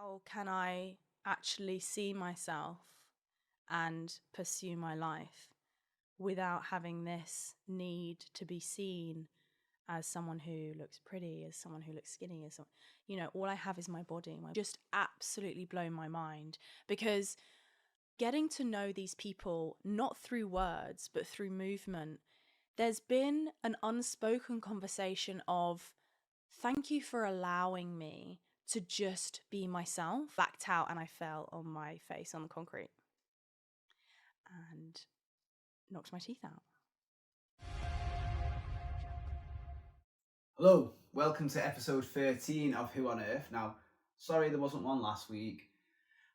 how can I actually see myself and pursue my life without having this need to be seen as someone who looks pretty, as someone who looks skinny, as someone, all I have is my body. Just absolutely blown my mind, because getting to know these people, not through words, but through movement, there's been an unspoken conversation of, thank you for allowing me to just be myself. Backed out and I fell on my face on the concrete and knocked my teeth out. Hello, welcome to episode 13 of Who on Earth. Now, sorry there wasn't one last week.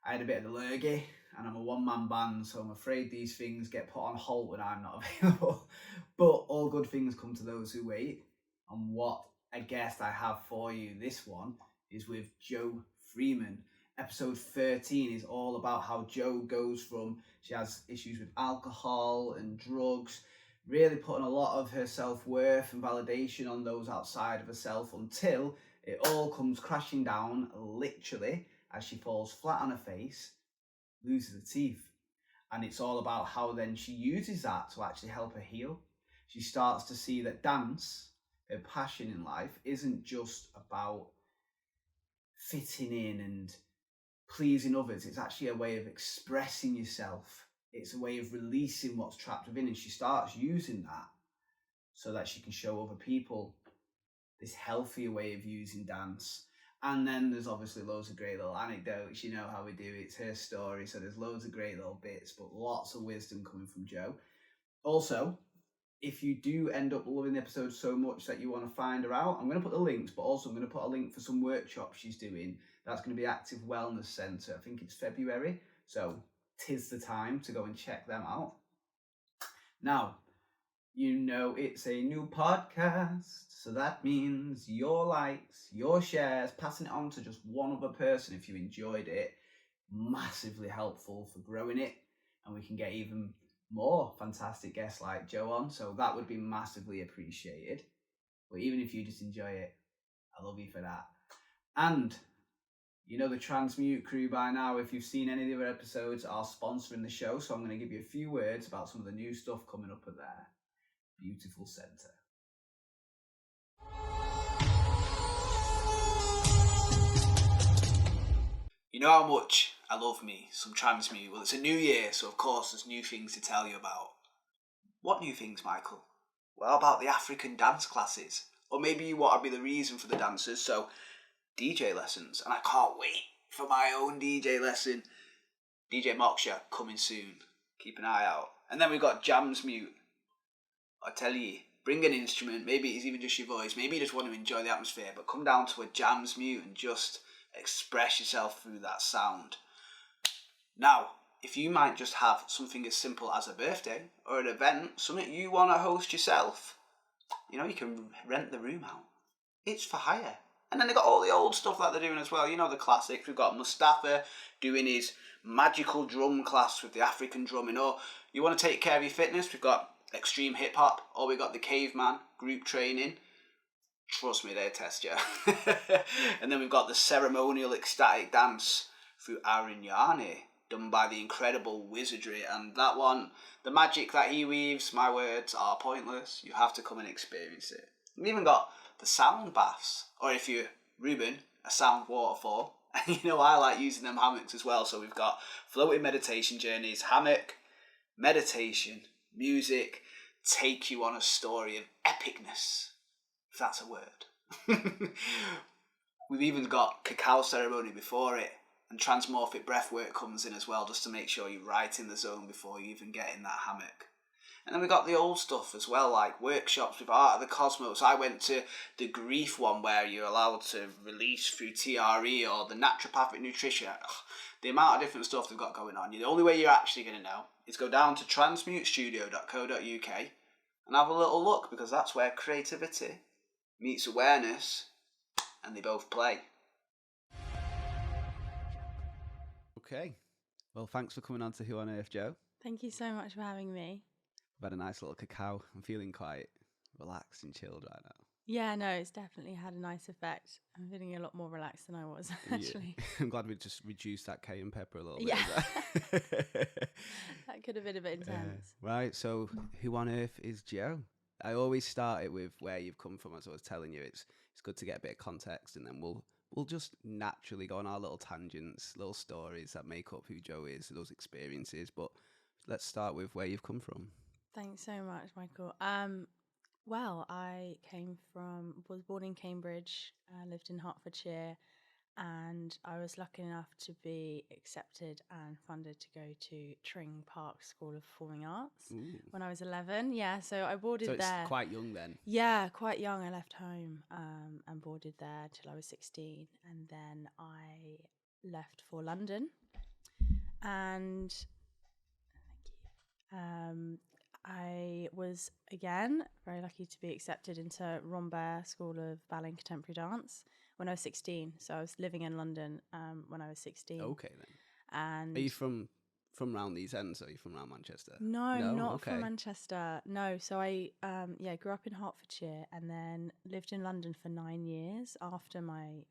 I had a bit of the lurgy and I'm a one-man band, so I'm afraid these things get put on hold when I'm not available. But all good things come to those who wait. And what a guest I have for you this one is with Jo Freeman. Episode 13 is all about how Jo goes from, she has issues with alcohol and drugs, really putting a lot of her self-worth and validation on those outside of herself until it all comes crashing down, literally, as she falls flat on her face, loses her teeth. And it's all about how then she uses that to actually help her heal. She starts to see that dance, her passion in life, isn't just about fitting in and pleasing others. It's actually a way of expressing yourself. It's a way of releasing what's trapped within, and she starts using that so that she can show other people this healthier way of using dance. And then there's obviously loads of great little anecdotes. You know how we do. It's her story, so there's loads of great little bits, but lots of wisdom coming from Jo. Also, if you do end up loving the episode so much that you want to find her out, I'm going to put the links, but also I'm going to put a link for some workshops she's doing. That's going to be Active Wellness Centre. I think it's February, so 'tis the time to go and check them out. Now, you know it's a new podcast, so that means your likes, your shares, passing it on to just one other person if you enjoyed it, massively helpful for growing it, and we can get even more fantastic guests like Jo on, so that would be massively appreciated. But even if you just enjoy it, I love you for that. And you know the Transmute crew by now, if you've seen any of the other episodes, are sponsoring the show, so I'm going to give you a few words about some of the new stuff coming up at their beautiful centre. You know how much I love me some Transmute. Well, it's a new year, so of course there's new things to tell you about. What new things, Michael? Well, about the African dance classes. Or maybe you want to be the reason for the dancers, so DJ lessons. And I can't wait for my own DJ lesson. DJ Moksha coming soon. Keep an eye out. And then we've got Jams Mute. I tell you, bring an instrument. Maybe it's even just your voice. Maybe you just want to enjoy the atmosphere, but come down to a Jams Mute and just express yourself through that sound. Now, if you might just have something as simple as a birthday or an event, something you want to host yourself, you can rent the room out. It's for hire. And then they've got all the old stuff that they're doing as well. You know the classics. We've got Mustafa doing his magical drum class with the African drumming. Or you want to take care of your fitness, we've got extreme hip hop. Or we've got the caveman group training. Trust me, they test you. And then we've got the ceremonial ecstatic dance through Arinyane, done by the incredible Wizardry. And that one, the magic that he weaves, my words are pointless. You have to come and experience it. We've even got the sound baths, or if you're Ruben, a sound waterfall. And I like using them hammocks as well. So we've got floating meditation journeys, hammock, meditation, music, take you on a story of epicness, if that's a word. We've even got cacao ceremony before it, and transmorphic breathwork comes in as well, just to make sure you're right in the zone before you even get in that hammock. And then we got the old stuff as well, like workshops with Art of the Cosmos. I went to the grief one where you're allowed to release through TRE, or the naturopathic nutrition. The amount of different stuff they've got going on. The only way you're actually going to know is go down to transmutestudio.co.uk and have a little look, because that's where creativity meets awareness, and they both play. Okay. Well, thanks for coming on to Who on Earth, Jo. Thank you so much for having me. I've had a nice little cacao. I'm feeling quite relaxed and chilled right now. Yeah, no, it's definitely had a nice effect. I'm feeling a lot more relaxed than I was Yeah, actually. I'm glad we just reduced that cayenne pepper a little bit. Yeah, Is that? that could have been a bit intense. Right, so who on earth is Joe? I always start it with where you've come from, as I was telling you. It's good to get a bit of context, and then we'll just naturally go on our little tangents, little stories that make up who Joe is, those experiences. But let's start with where you've come from. Thanks so much, Michael. Well, was born in Cambridge, lived in Hertfordshire, and I was lucky enough to be accepted and funded to go to Tring Park School of Performing Arts Ooh. when I was 11. Yeah, so I So boarded it's there. quite young then. Yeah, quite young. I left home and boarded there till I was 16, and then I left for London. And I was again very lucky to be accepted into Rambert School of Ballet and Contemporary Dance when I was 16. So I was living in London when I was 16. Okay then. And Are you from round these ends? Or are you from round Manchester? no, No. not from Okay. Manchester. No, so I grew up in Hertfordshire and then lived in London for 9 years after my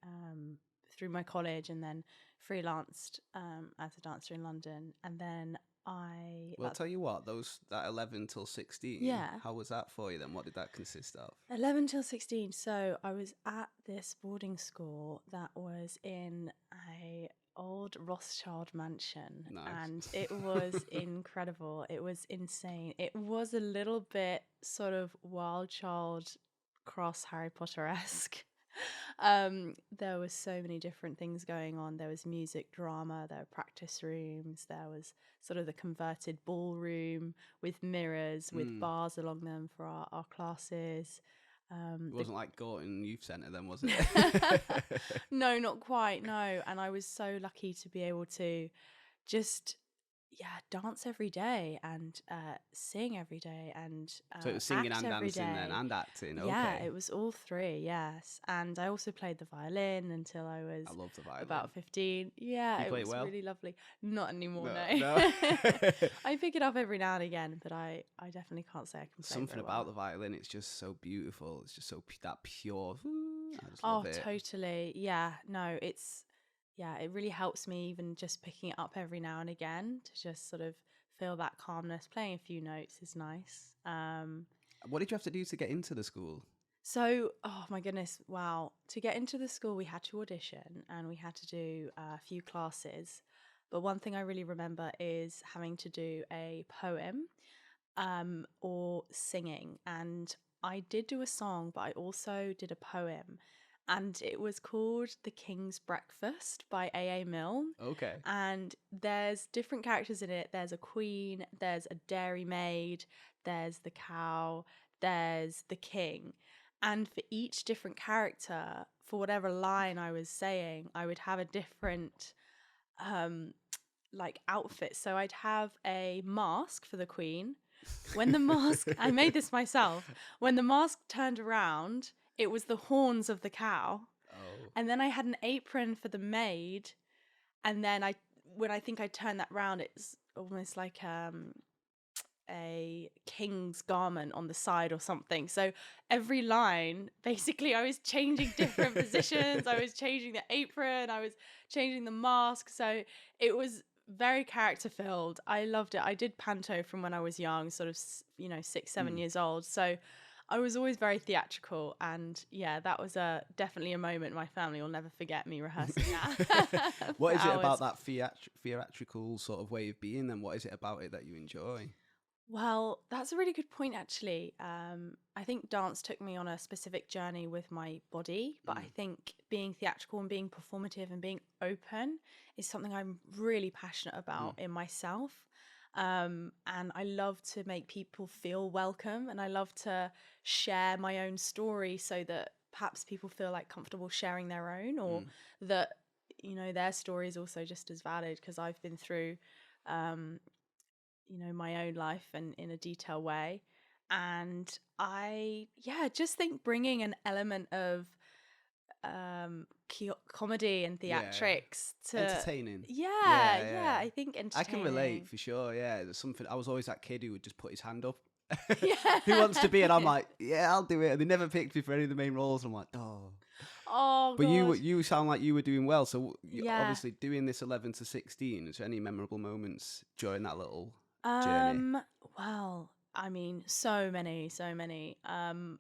through my college, and then freelanced as a dancer in London, and then Well, I'll tell you what, that 11 till 16, yeah. how was that for you then? What did that consist of? 11 till 16. So I was at this boarding school that was in a old Rothschild mansion. Nice. And it was incredible. It was insane. It was a little bit sort of Wild Child cross Harry Potter-esque. There was so many different things going on. There was music, drama, there were practice rooms, there was sort of the converted ballroom with mirrors, with bars along them for our classes. It wasn't like Gorton Youth Centre then, was it? No, not quite, no. And I was so lucky to be able to just dance every day and sing every day and So it was singing act and every dancing then, day. and acting, Yeah, okay. it was all three, yes. And I also played the violin until I was I love the violin. about 15. Yeah, Do you it play it was well? really lovely. Not anymore, No, no. no. I pick it up every now and again, but I definitely can't say I can play Something very about well. the violin, it's just so beautiful. It's just so that pure. I just Oh, love it. totally. Yeah, no, it really helps me even just picking it up every now and again to just sort of feel that calmness. Playing a few notes is nice. What did you have to do to get into the school? So, oh my goodness, wow. To get into the school, we had to audition and we had to do a few classes. But one thing I really remember is having to do a poem or singing. And I did do a song, but I also did a poem. And it was called The King's Breakfast by A.A. Milne. Okay. And there's different characters in it. There's a queen, there's a dairymaid, there's the cow, there's the king. And for each different character, for whatever line I was saying, I would have a different like outfit. So I'd have a mask for the queen. When the mask, I made this myself. When the mask turned around, it was the horns of the cow. Oh. And then I had an apron for the maid. And then when I think I turned that round, it's almost like a king's garment on the side or something. So every line, basically, I was changing different positions. I was changing the apron. I was changing the mask. So it was very character filled. I loved it. I did panto from when I was young, sort of 6, 7 years old. So I was always very theatrical, and yeah, that was definitely a moment my family will never forget, me rehearsing that. What is it hours. about that theatrical sort of way of being, and what is it about it that you enjoy? Well, that's a really good point, actually. I think dance took me on a specific journey with my body, but I think being theatrical and being performative and being open is something I'm really passionate about in myself. And I love to make people feel welcome, and I love to share my own story so that perhaps people feel like comfortable sharing their own, or that their story is also just as valid, because I've been through my own life and in a detailed way. And I just think bringing an element of comedy and theatrics to Entertaining. I think entertaining. I can relate for sure. Yeah, there's something. I was always that kid who would just put his hand up Yeah. Who wants to be? And I'm like, yeah, I'll do it. And they never picked me for any of the main roles. I'm like, oh. Oh, But God. you sound like you were doing well. So you Yeah. obviously doing this 11 to 16. Is there any memorable moments during that little journey? Well, I mean, so many, so many.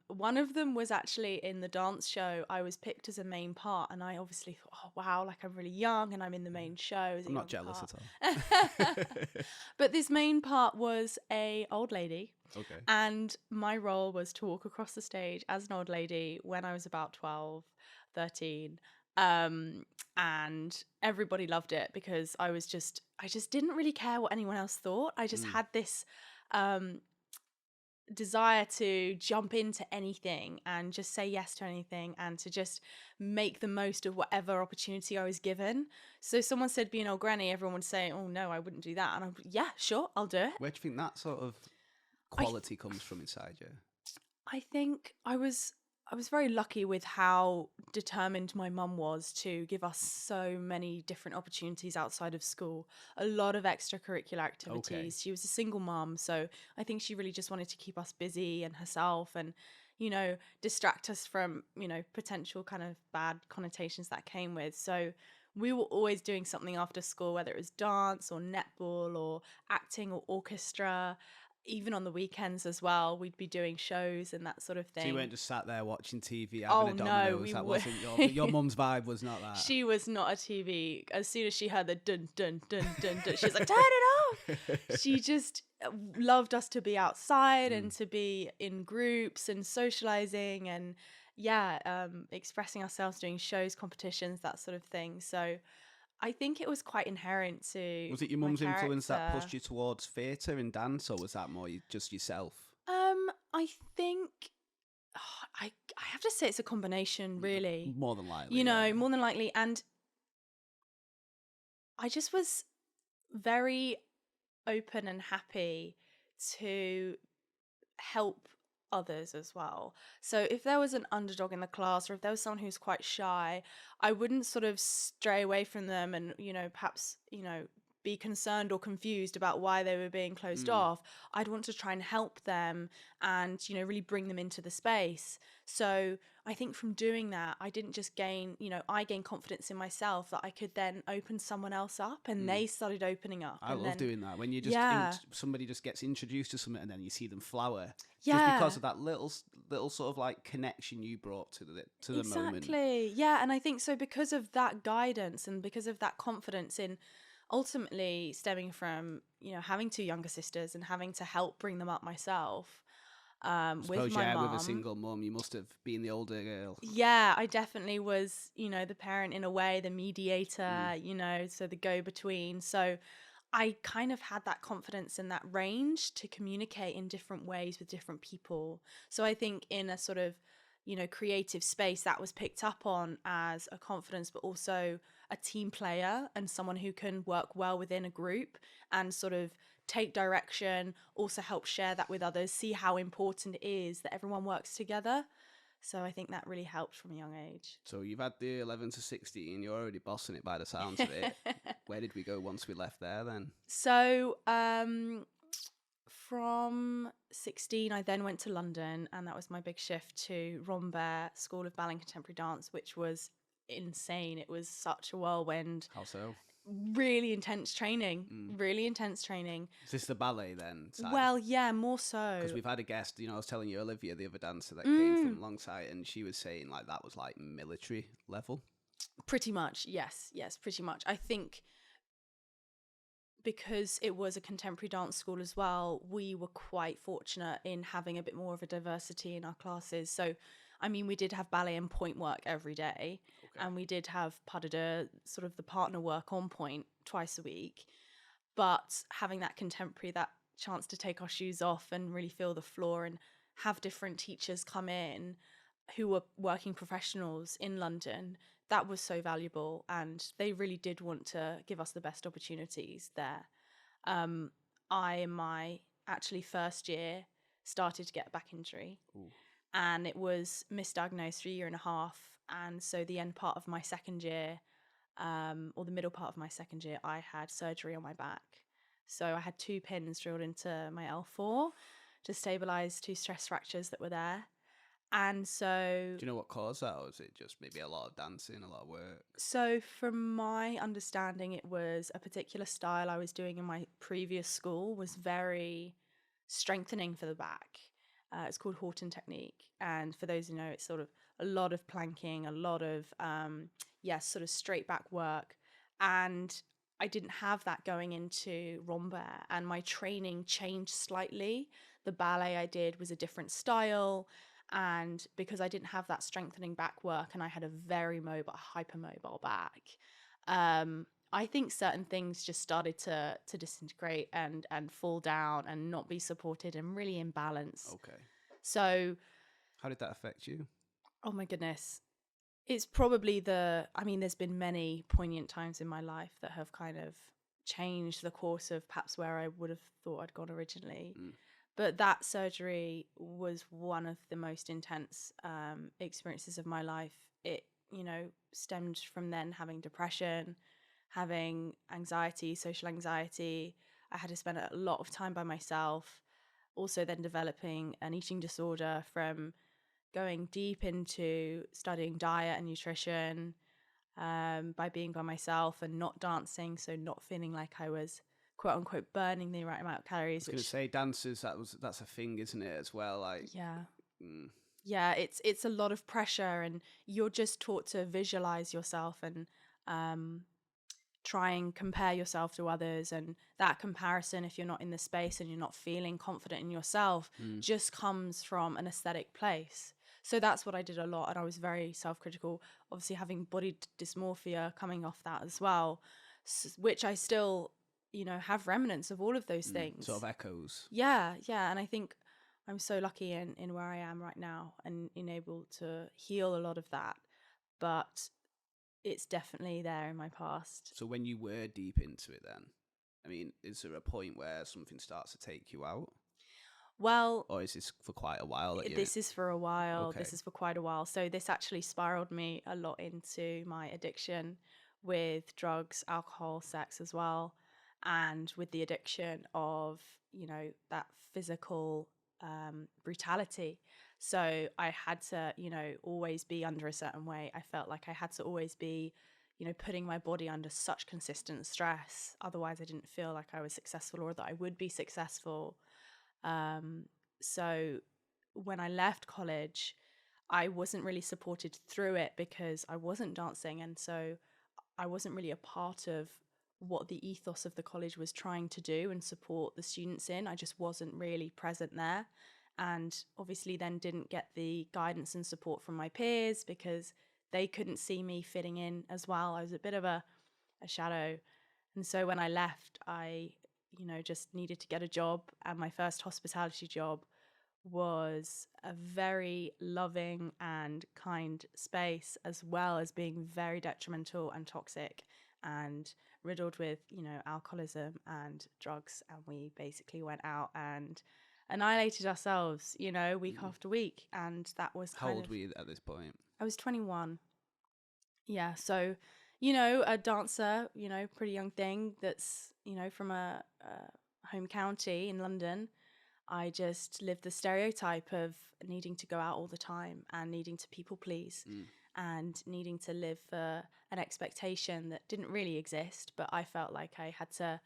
One of them was actually in the dance show. I was picked as a main part, and I obviously thought, oh wow, like I'm really young and I'm in the main show as a I'm not young jealous part. at all. But this main part was a old lady, Okay. and my role was to walk across the stage as an old lady when I was about 12, 13. And everybody loved it because I just didn't really care what anyone else thought. I just had this um desire to jump into anything and just say yes to anything and to just make the most of whatever opportunity I was given. So someone said be an old granny, everyone would say, oh no, I wouldn't do that. And I'm, yeah, sure, I'll do it. Where do you think that sort of quality comes from inside you? I think I was very lucky with how determined my mum was to give us so many different opportunities outside of school. A lot of extracurricular activities. Okay. She was a single mum, so I think she really just wanted to keep us busy and herself and distract us from, potential kind of bad connotations that came with. So we were always doing something after school, whether it was dance or netball or acting or orchestra. Even on the weekends as well, we'd be doing shows and that sort of thing. So you weren't just sat there watching TV, having Oh, a no, Domino's. we That were- wasn't your mum's vibe. Was not that. She was not a TV. As soon as she heard the dun dun dun dun dun, she's like, turn it off. She just loved us to be outside and to be in groups and socializing and expressing ourselves, doing shows, competitions, that sort of thing. So I think it was quite inherent to. Was it your my mum's influence that character. pushed you towards theatre and dance, or was that more just yourself? I think I have to say it's a combination, really. More than likely. Yeah. More than likely. And I just was very open and happy to help others as well. So if there was an underdog in the class or if there was someone who's quite shy, I wouldn't sort of stray away from them and, perhaps, be concerned or confused about why they were being closed off. I'd want to try and help them and, really bring them into the space. So I think from doing that, I didn't just gain, I gained confidence in myself that I could then open someone else up and they started opening up. I and love then, doing that when you just Yeah. somebody just gets introduced to something and then you see them flower. Yeah. Just because of that little sort of like connection you brought to the moment. Exactly. Yeah. And I think so because of that guidance and because of that confidence in ultimately stemming from, having two younger sisters and having to help bring them up myself. With my mum. With a single mum, you must have been the older girl. Yeah, I definitely was, the parent in a way, the mediator, so the go-between. So I kind of had that confidence and that range to communicate in different ways with different people. So I think in a sort of, creative space that was picked up on as a confidence, but also a team player and someone who can work well within a group and sort of take direction, also help share that with others, see how important it is that everyone works together. So I think that really helped from a young age. So you've had the 11 to 16, you're already bossing it by the sounds of it. Where did we go once we left there then? So from 16, I then went to London, and that was my big shift to Rambert School of Ballet and Contemporary Dance, which was insane. It was such a whirlwind. How so? Really intense training. Really intense training. Is this the ballet then? Well, yeah, more so. Because we've had a guest, I was telling you, Olivia, the other dancer that came from Longsight, and she was saying like that was like military level. Pretty much, yes, pretty much. I think because it was a contemporary dance school as well, we were quite fortunate in having a bit more of a diversity in our classes. So, I mean, we did have ballet and point work every day, and we did have pas de deux, sort of the partner work on point twice a week. But having that contemporary, that chance to take our shoes off and really feel the floor and have different teachers come in who were working professionals in London, that was so valuable, and they really did want to give us the best opportunities there. I, in my actually first year, started to get a back injury. Ooh. And it was misdiagnosed for a year and a half. And so the end part of my second year, or the middle part of my second year, I had surgery on my back. So I had 2 pins drilled into my L4 to stabilize 2 stress fractures that were there. And so, Do you know what caused that, or is it just maybe a lot of dancing, a lot of work? so from my understanding, it was a particular style I was doing in my previous school was very strengthening for the back. It's called Horton technique, and for those who know, it's sort of a lot of planking, a lot of sort of straight back work, and I didn't have that going into Rambert, and my training changed slightly. The ballet I did was a different style, and because I didn't have that strengthening back work, and I had a very mobile, hypermobile back, I think certain things just started to disintegrate and fall down and not be supported and really imbalance. Okay. So, How did that affect you? oh my goodness, it's probably there's been many poignant times in my life that have kind of changed the course of perhaps where I would have thought I'd gone originally. But that surgery was one of the most intense experiences of my life. It, stemmed from then having depression, having anxiety, social anxiety. I had to spend a lot of time by myself. Also, then developing an eating disorder from going deep into studying diet and nutrition by being by myself and not dancing, so not feeling like I was quote unquote burning the right amount of calories. I was going to say dancers. That's a thing, isn't it? As well, like yeah, it's a lot of pressure, and you're just taught to visualize yourself and try and compare yourself to others, and that comparison, if you're not in the space and you're not feeling confident in yourself, just comes from an aesthetic place. So that's what I did a lot, and I was very self-critical, obviously having body dysmorphia coming off that as well, which I still have remnants of all of those things, sort of echoes. yeah, and I think I'm so lucky in where I am right now and able to heal a lot of that, but it's definitely there in my past. So when you were deep into it then, I mean, is there a point where something starts to take you out? Well, or is this for quite a while? This is for a while. Okay. This is for quite a while. So this actually spiraled me a lot into my addiction with drugs, alcohol, sex as well, and with the addiction of, that physical brutality. So I had to, always be under a certain weight. I felt like I had to always be, putting my body under such consistent stress. Otherwise, I didn't feel like I was successful or that I would be successful. So when I left college, I wasn't really supported through it because I wasn't dancing. And so I wasn't really a part of what the ethos of the college was trying to do and support the students in. I just wasn't really present there. And obviously then didn't get the guidance and support from my peers because they couldn't see me fitting in as well. I was a bit of a shadow. And so when I left, I, just needed to get a job. And my first hospitality job was a very loving and kind space, as well as being very detrimental and toxic and riddled with, alcoholism and drugs. And we basically went out and annihilated ourselves, week after week. And that was How old were you at this point? I was 21. Yeah. So, a dancer, pretty young thing that's, from a home county in London. I just lived the stereotype of needing to go out all the time and needing to people please and needing to live for an expectation that didn't really exist. But I felt like I had to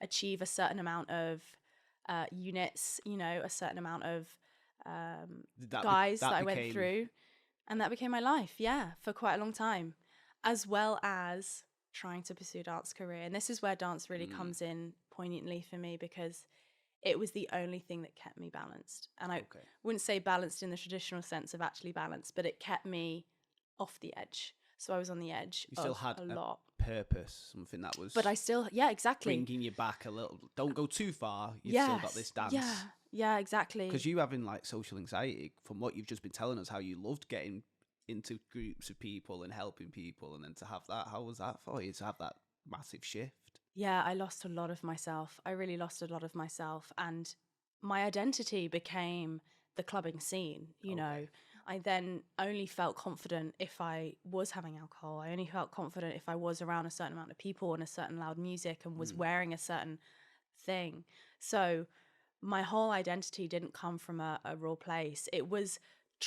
achieve a certain amount of units, a certain amount of guys that I went through. And that became my life, for quite a long time, as well as trying to pursue a dance career. And this is where dance really comes in poignantly for me, because it was the only thing that kept me balanced. And I wouldn't say balanced in the traditional sense of actually balanced, but it kept me off the edge. So I was on the edge. You still had a lot. Purpose, something that was. But I still, exactly. Bringing you back a little. Don't go too far. You've still got this dance. Yeah, exactly. Because you having like social anxiety, from what you've just been telling us, how you loved getting into groups of people and helping people, and then to have that, how was that for you to have that massive shift? Yeah, I lost a lot of myself. I really lost a lot of myself. And my identity became the clubbing scene, you know. I then only felt confident if I was having alcohol. I only felt confident if I was around a certain amount of people and a certain loud music and was wearing a certain thing. So my whole identity didn't come from a raw place. It was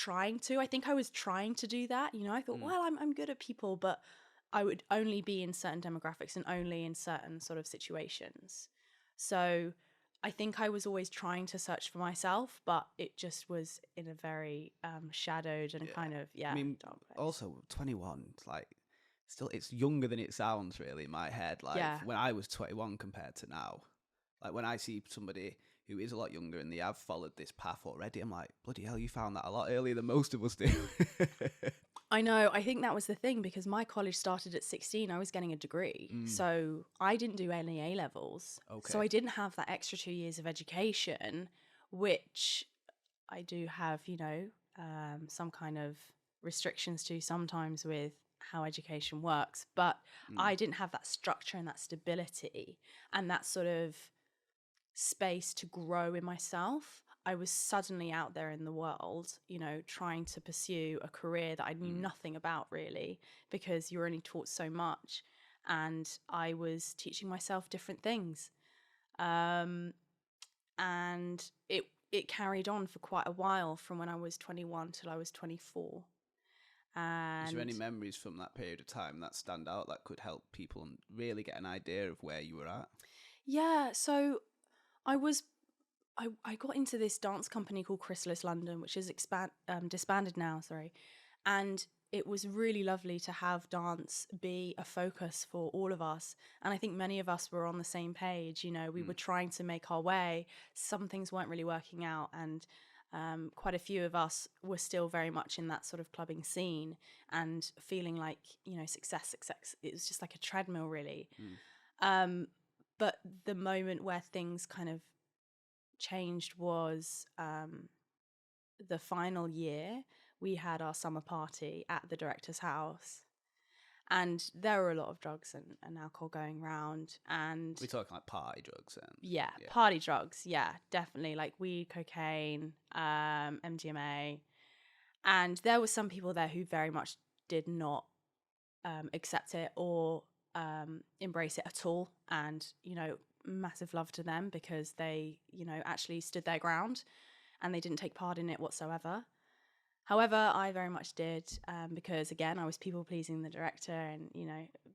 I think I was trying to do that. I thought, well, I'm good at people, but I would only be in certain demographics and only in certain sort of situations. So I think I was always trying to search for myself, but it just was in a very shadowed and kind of, I mean, dark place. also 21, like, still, it's younger than it sounds, really, in my head. Like, Yeah. when I was 21 compared to now, like, when I see somebody who is a lot younger and they have followed this path already, I'm like, bloody hell, you found that a lot earlier than most of us do. I know. I think that was the thing, because my college started at 16. I was getting a degree. So I didn't do any A levels. Okay. So I didn't have that extra 2 years of education, which I do have, some kind of restrictions to sometimes with how education works. But I didn't have that structure and that stability and that sort of space to grow in myself. I was suddenly out there in the world, trying to pursue a career that I knew nothing about, really, because you're only taught so much. And I was teaching myself different things. And it carried on for quite a while, from when I was 21 till I was 24. And Is there any memories from that period of time that stand out that could help people really get an idea of where you were at? Yeah, so I got into this dance company called Chrysalis London, which is disbanded now, sorry. And it was really lovely to have dance be a focus for all of us. And I think many of us were on the same page. We were trying to make our way. Some things weren't really working out. And quite a few of us were still very much in that sort of clubbing scene and feeling like, success. It was just like a treadmill, really. But the moment where things kind of changed was the final year. We had our summer party at the director's house, and there were a lot of drugs and alcohol going around. And We're talking like party drugs then? yeah, party drugs, yeah, definitely, like weed, cocaine, MDMA. And there were some people there who very much did not accept it or embrace it at all. And massive love to them, because they actually stood their ground and they didn't take part in it whatsoever. However, I very much did, because again, I was people pleasing the director, and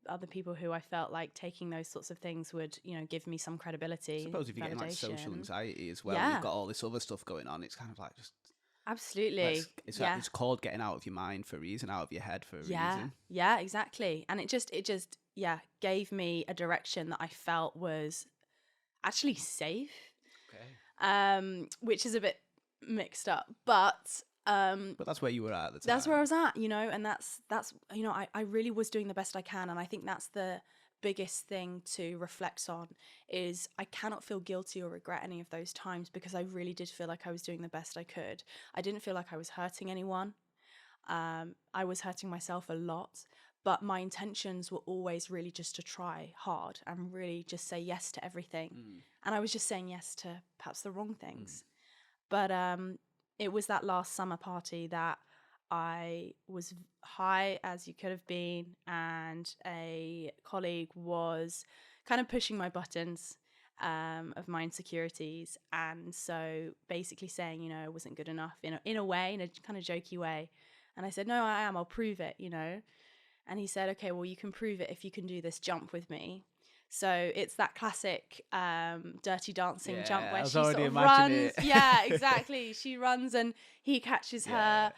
other people who I felt like taking those sorts of things would give me some credibility. I suppose if you're getting like social validation. anxiety as well, Yeah. you've got all this other stuff going on, it's kind of like just Absolutely. it's called getting out of your mind for a reason, out of your head for a reason. Yeah, exactly. And it just gave me a direction that I felt was actually safe. Okay. Which is a bit mixed up, but that's where you were at the time. That's where I was at, and that's I really was doing the best I can. And I think that's the biggest thing to reflect on, is I cannot feel guilty or regret any of those times, because I really did feel like I was doing the best I could. I didn't feel like I was hurting anyone. I was hurting myself a lot, but my intentions were always really just to try hard and really just say yes to everything. And I was just saying yes to perhaps the wrong things. But it was that last summer party that I was high as you could have been, and a colleague was kind of pushing my buttons of my insecurities, and so basically saying, I wasn't good enough in a way, in a kind of jokey way. And I said, no, I am, I'll prove it, And he said, okay, well, you can prove it if you can do this jump with me. So it's that classic Dirty Dancing jump where she sort of runs. Yeah, exactly. She runs and he catches her.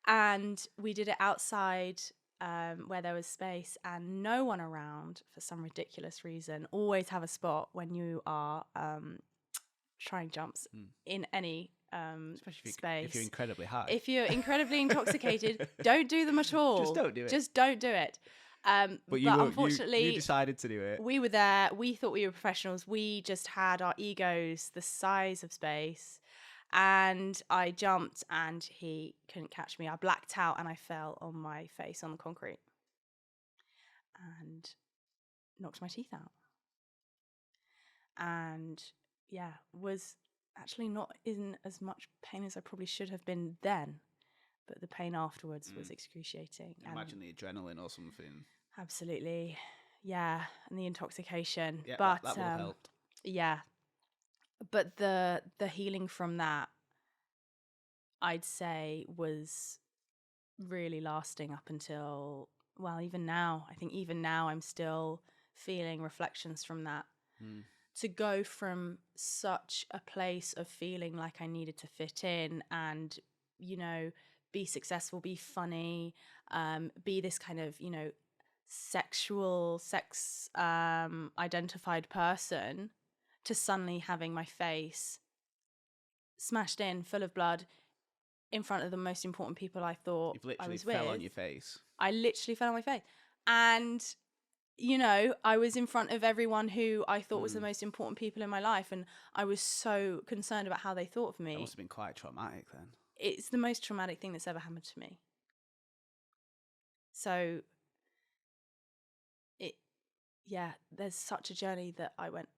And we did it outside where there was space and no one around for some ridiculous reason. Always have a spot when you are trying jumps in any space. If you're incredibly high. If you're incredibly intoxicated, don't do them at all. Just don't do it. Just don't do it. But unfortunately, you decided to do it. We were there. We thought we were professionals. We just had our egos the size of space. And I jumped and he couldn't catch me. I blacked out and I fell on my face on the concrete and knocked my teeth out. And was actually not in as much pain as I probably should have been then. But the pain afterwards was excruciating. Imagine the adrenaline or something. Absolutely. Yeah. And the intoxication. Yeah, but that would have helped. Yeah. But the healing from that, I'd say, was really lasting up until, well, even now. I think even now I'm still feeling reflections from that. To go from such a place of feeling like I needed to fit in and, be successful, be funny, be this kind of, sex identified person, to suddenly having my face smashed in, full of blood, in front of the most important people I thought You've I literally was fell with. on your face. I literally fell on my face. And, I was in front of everyone who I thought was the most important people in my life. And I was so concerned about how they thought of That me. must have been quite traumatic then. It's the most traumatic thing that's ever happened to me. So, there's such a journey that I went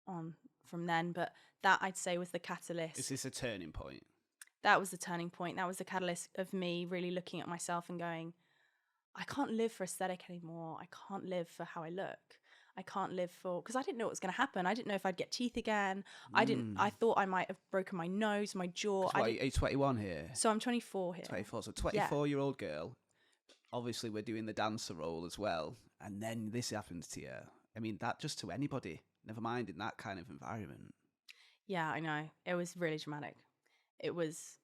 on from then. But that, I'd say, was the catalyst. Is this a turning point? That was the turning point. That was the catalyst of me really looking at myself and going, I can't live for aesthetic anymore. I can't live for how I look. I can't live for, because I didn't know what was going to happen. I didn't know if I'd get teeth again. I thought I might have broken my nose, my jaw. Are you 21 here? So I'm 24 here. 24. So 24-year-old girl. Obviously, we're doing the dancer role as well. And then this happens to you. I mean, that just to anybody, never mind in that kind of environment. Yeah, I know. It was really dramatic. It was,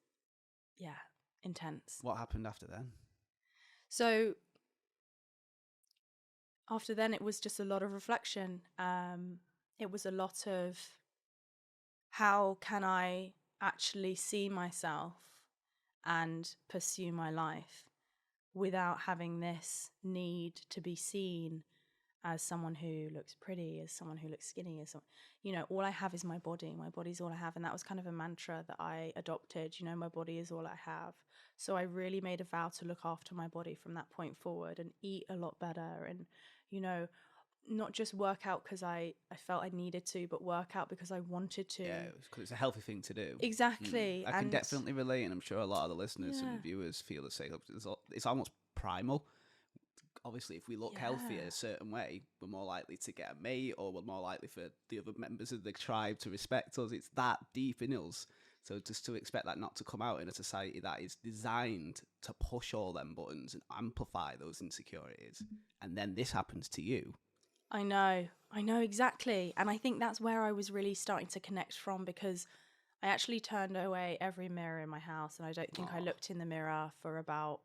intense. What happened after then? So after then, it was just a lot of reflection. It was a lot of, how can I actually see myself and pursue my life without having this need to be seen as someone who looks pretty, as someone who looks skinny, as all I have is my body. My body's all I have. And that was kind of a mantra that I adopted, my body is all I have. So I really made a vow to look after my body from that point forward and eat a lot better and, not just work out because I felt I needed to, but work out because I wanted to. Yeah, because it's a healthy thing to do. Exactly. I can definitely relate, and I'm sure a lot of the listeners and viewers feel the same. It's almost primal. Obviously, if we look healthy a certain way, we're more likely to get a mate, or we're more likely for the other members of the tribe to respect us. It's that deep in us. So just to expect that not to come out in a society that is designed to push all them buttons and amplify those insecurities, and then this happens to you. I know exactly. And I think that's where I was really starting to connect from, because I actually turned away every mirror in my house, and I don't think I looked in the mirror for about,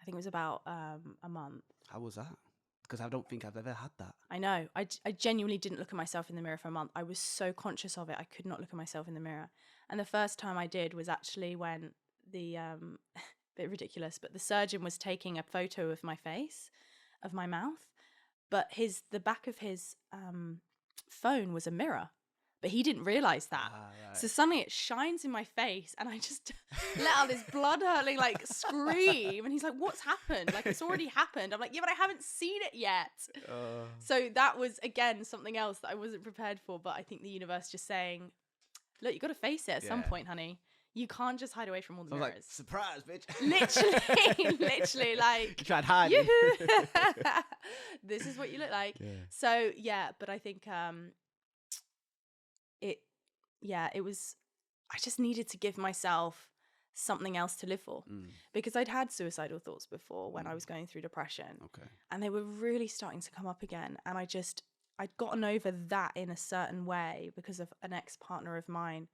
I think it was about a month. How was that? Because I don't think I've ever had that. I know. I genuinely didn't look at myself in the mirror for a month. I was so conscious of it. I could not look at myself in the mirror. And the first time I did was actually when the, bit ridiculous, but the surgeon was taking a photo of my face, of my mouth. But the back of his phone was a mirror, but he didn't realize that. Right. So suddenly it shines in my face, and I just let out this blood hurling scream. And he's like, "What's happened? It's already happened." I'm like, "Yeah, but I haven't seen it yet." So that was again something else that I wasn't prepared for. But I think the universe just saying, "Look, you got to face it at some point, honey. You can't just hide away from all the mirrors." I was like, surprise, bitch. Literally, you tried hiding. This is what you look like. Yeah. So, but I think it was, I just needed to give myself something else to live for, because I'd had suicidal thoughts before when I was going through depression. Okay. And they were really starting to come up again. And I'd gotten over that in a certain way because of an ex-partner of mine.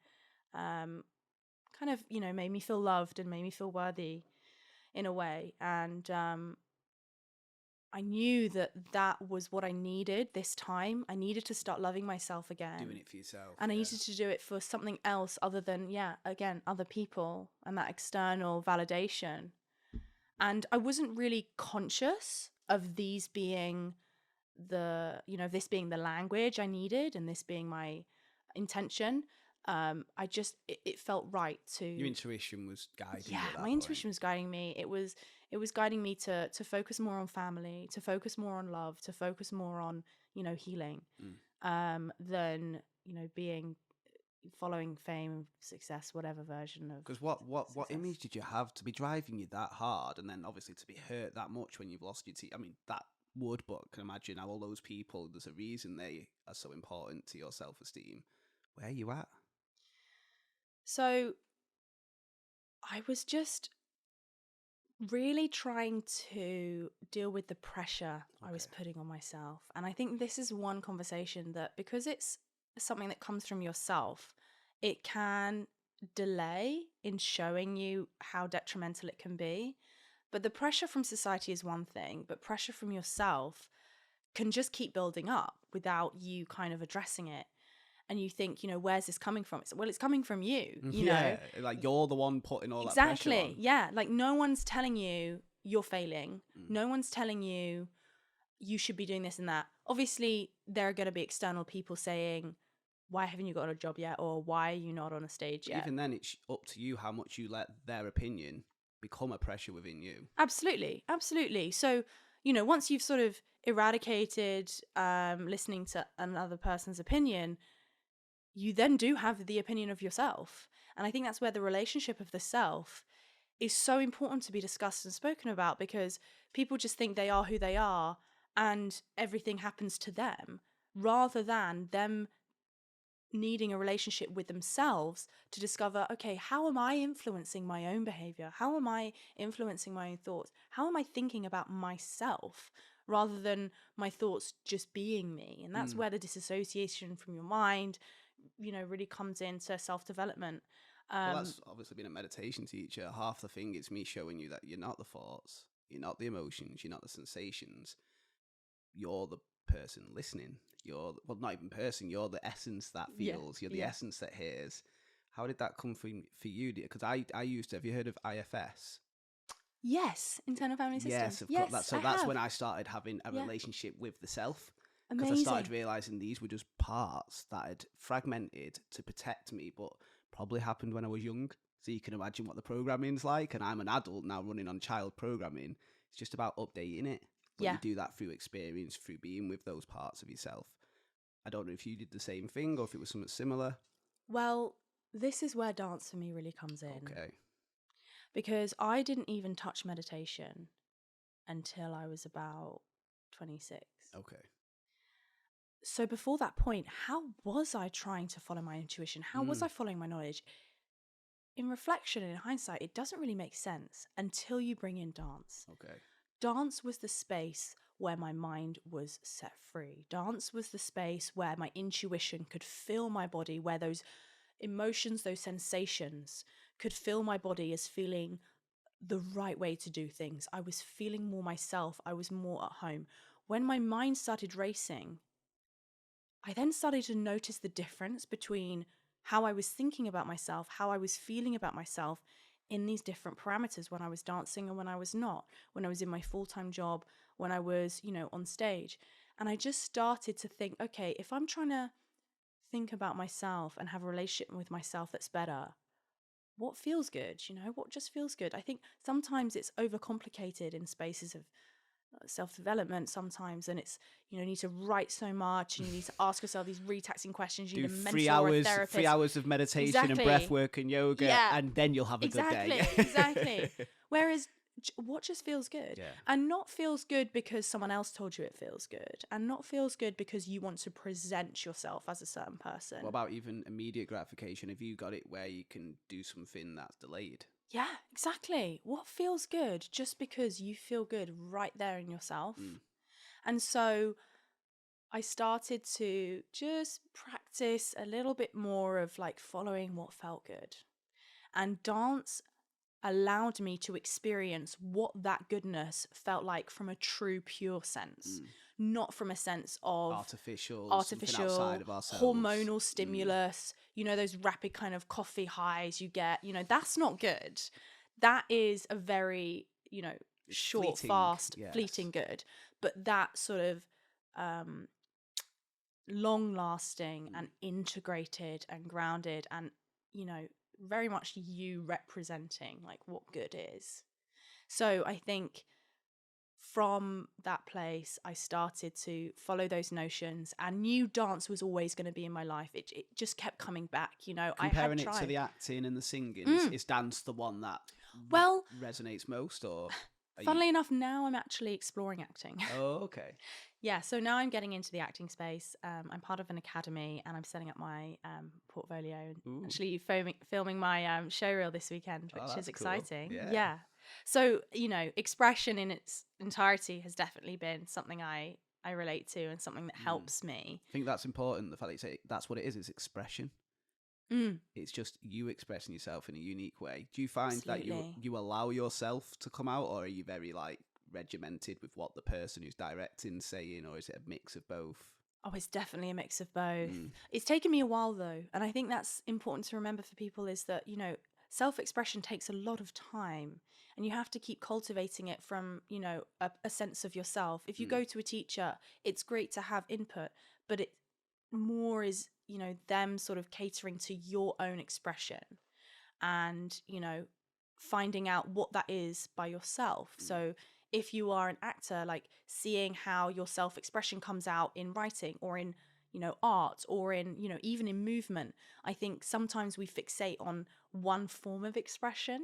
Kind of, made me feel loved and made me feel worthy in a way. And I knew that was what I needed this time. I needed to start loving myself again. Doing it for yourself. And I needed to do it for something else other than, again, other people and that external validation. And I wasn't really conscious of these being this being the language I needed and this being my intention. It felt right to. Your intuition was guiding you. Yeah, my intuition was guiding me. It was guiding me to focus more on family, to focus more on love, to focus more on healing, than following fame, success, whatever version of. Because what image did you have to be driving you that hard, and then obviously to be hurt that much when you've lost your teeth? I mean, that would, but I can imagine how all those people, there's a reason they are so important to your self-esteem. Where are you at? So I was just really trying to deal with the pressure I was Okay. putting on myself. And I think this is one conversation that, because it's something that comes from yourself, it can delay in showing you how detrimental it can be. But the pressure from society is one thing, but pressure from yourself can just keep building up without you kind of addressing it. And you think, where's this coming from? It's coming from you, Yeah, like you're the one putting all that pressure Exactly. on. Yeah. Like, no one's telling you you're failing. Mm. No one's telling you you should be doing this and that. Obviously, there are going to be external people saying, why haven't you got a job yet? Or why are you not on a stage But yet? even then, it's up to you how much you let their opinion become a pressure within you. Absolutely. Absolutely. So, once you've sort of eradicated listening to another person's opinion, you then do have the opinion of yourself. And I think that's where the relationship of the self is so important to be discussed and spoken about, because people just think they are who they are and everything happens to them, rather than them needing a relationship with themselves to discover, okay, how am I influencing my own behavior? How am I influencing my own thoughts? How am I thinking about myself rather than my thoughts just being me? And that's where the disassociation from your mind, really comes into self-development. Well, that's obviously been a meditation teacher. Half the thing is me showing you that you're not the thoughts, you're not the emotions, you're not the sensations. You're the person listening. Well, not even person. You're the essence that feels. You're the essence that hears. How did that come from for you? Because I used to. Have you heard of IFS? Yes, internal family system. Yes, of course. Yes, That's when I started having a relationship with the self. Because I started realizing these were just parts that had fragmented to protect me, but probably happened when I was young. So you can imagine what the programming's like. And I'm an adult now running on child programming. It's just about updating it. But you do that through experience, through being with those parts of yourself. I don't know if you did the same thing or if it was something similar. Well, this is where dance for me really comes in. Okay. Because I didn't even touch meditation until I was about 26. Okay. So before that point, how was I trying to follow my intuition? How was I following my knowledge? In reflection and in hindsight, it doesn't really make sense until you bring in dance. Okay. Dance was the space where my mind was set free. Dance was the space where my intuition could fill my body, where those emotions, those sensations could fill my body as feeling the right way to do things. I was feeling more myself. I was more at home. When my mind started racing, I then started to notice the difference between how I was thinking about myself, how I was feeling about myself in these different parameters, when I was dancing and when I was not, when I was in my full-time job, when I was, on stage. And I just started to think, okay, if I'm trying to think about myself and have a relationship with myself that's better, what feels good? What just feels good? I think sometimes it's overcomplicated in spaces of self-development sometimes, and it's, you need to write so much and you need to ask yourself these really taxing questions. You Do need a mentor or a therapist. 3 hours of meditation and breath work and yoga, and then you'll have a good day. Exactly. Whereas what just feels good, and not feels good because someone else told you it feels good, and not feels good because you want to present yourself as a certain person. What about even immediate gratification? Have you got it where you can do something that's delayed? Yeah, exactly. What feels good just because you feel good right there in yourself. And so I started to just practice a little bit more of like following what felt good. And dance allowed me to experience what that goodness felt like from a true, pure sense, not from a sense of artificial outside of ourselves, hormonal stimulus, those rapid kind of coffee highs you get, that's not good. That is a very, short, fleeting, fast, fleeting good. But that sort of long lasting and integrated and grounded and, very much you representing like what good is. So I think from that place, I started to follow those notions, and knew dance was always going to be in my life. It just kept coming back, Comparing it to the acting and the singing, is dance the one that resonates most? Or funnily enough, now I'm actually exploring acting. Oh, okay. Yeah, so now I'm getting into the acting space. I'm part of an academy and I'm setting up my portfolio. Ooh. Actually, filming my showreel this weekend, Oh, which that's is cool. exciting. Yeah. So, expression in its entirety has definitely been something I relate to and something that helps me. I think that's important. The fact that you say that's what it is. It's expression. It's just you expressing yourself in a unique way. Do you find that you allow yourself to come out, or are you very like regimented with what the person who's directing saying, or is it a mix of both? Oh, it's definitely a mix of both. It's taken me a while though, and I think that's important to remember for people is that, self-expression takes a lot of time and you have to keep cultivating it from, a sense of yourself. If you go to a teacher, it's great to have input, but it more is, them sort of catering to your own expression and, finding out what that is by yourself. So if you are an actor, like seeing how your self-expression comes out in writing or in, art or in, even in movement. I think sometimes we fixate on one form of expression,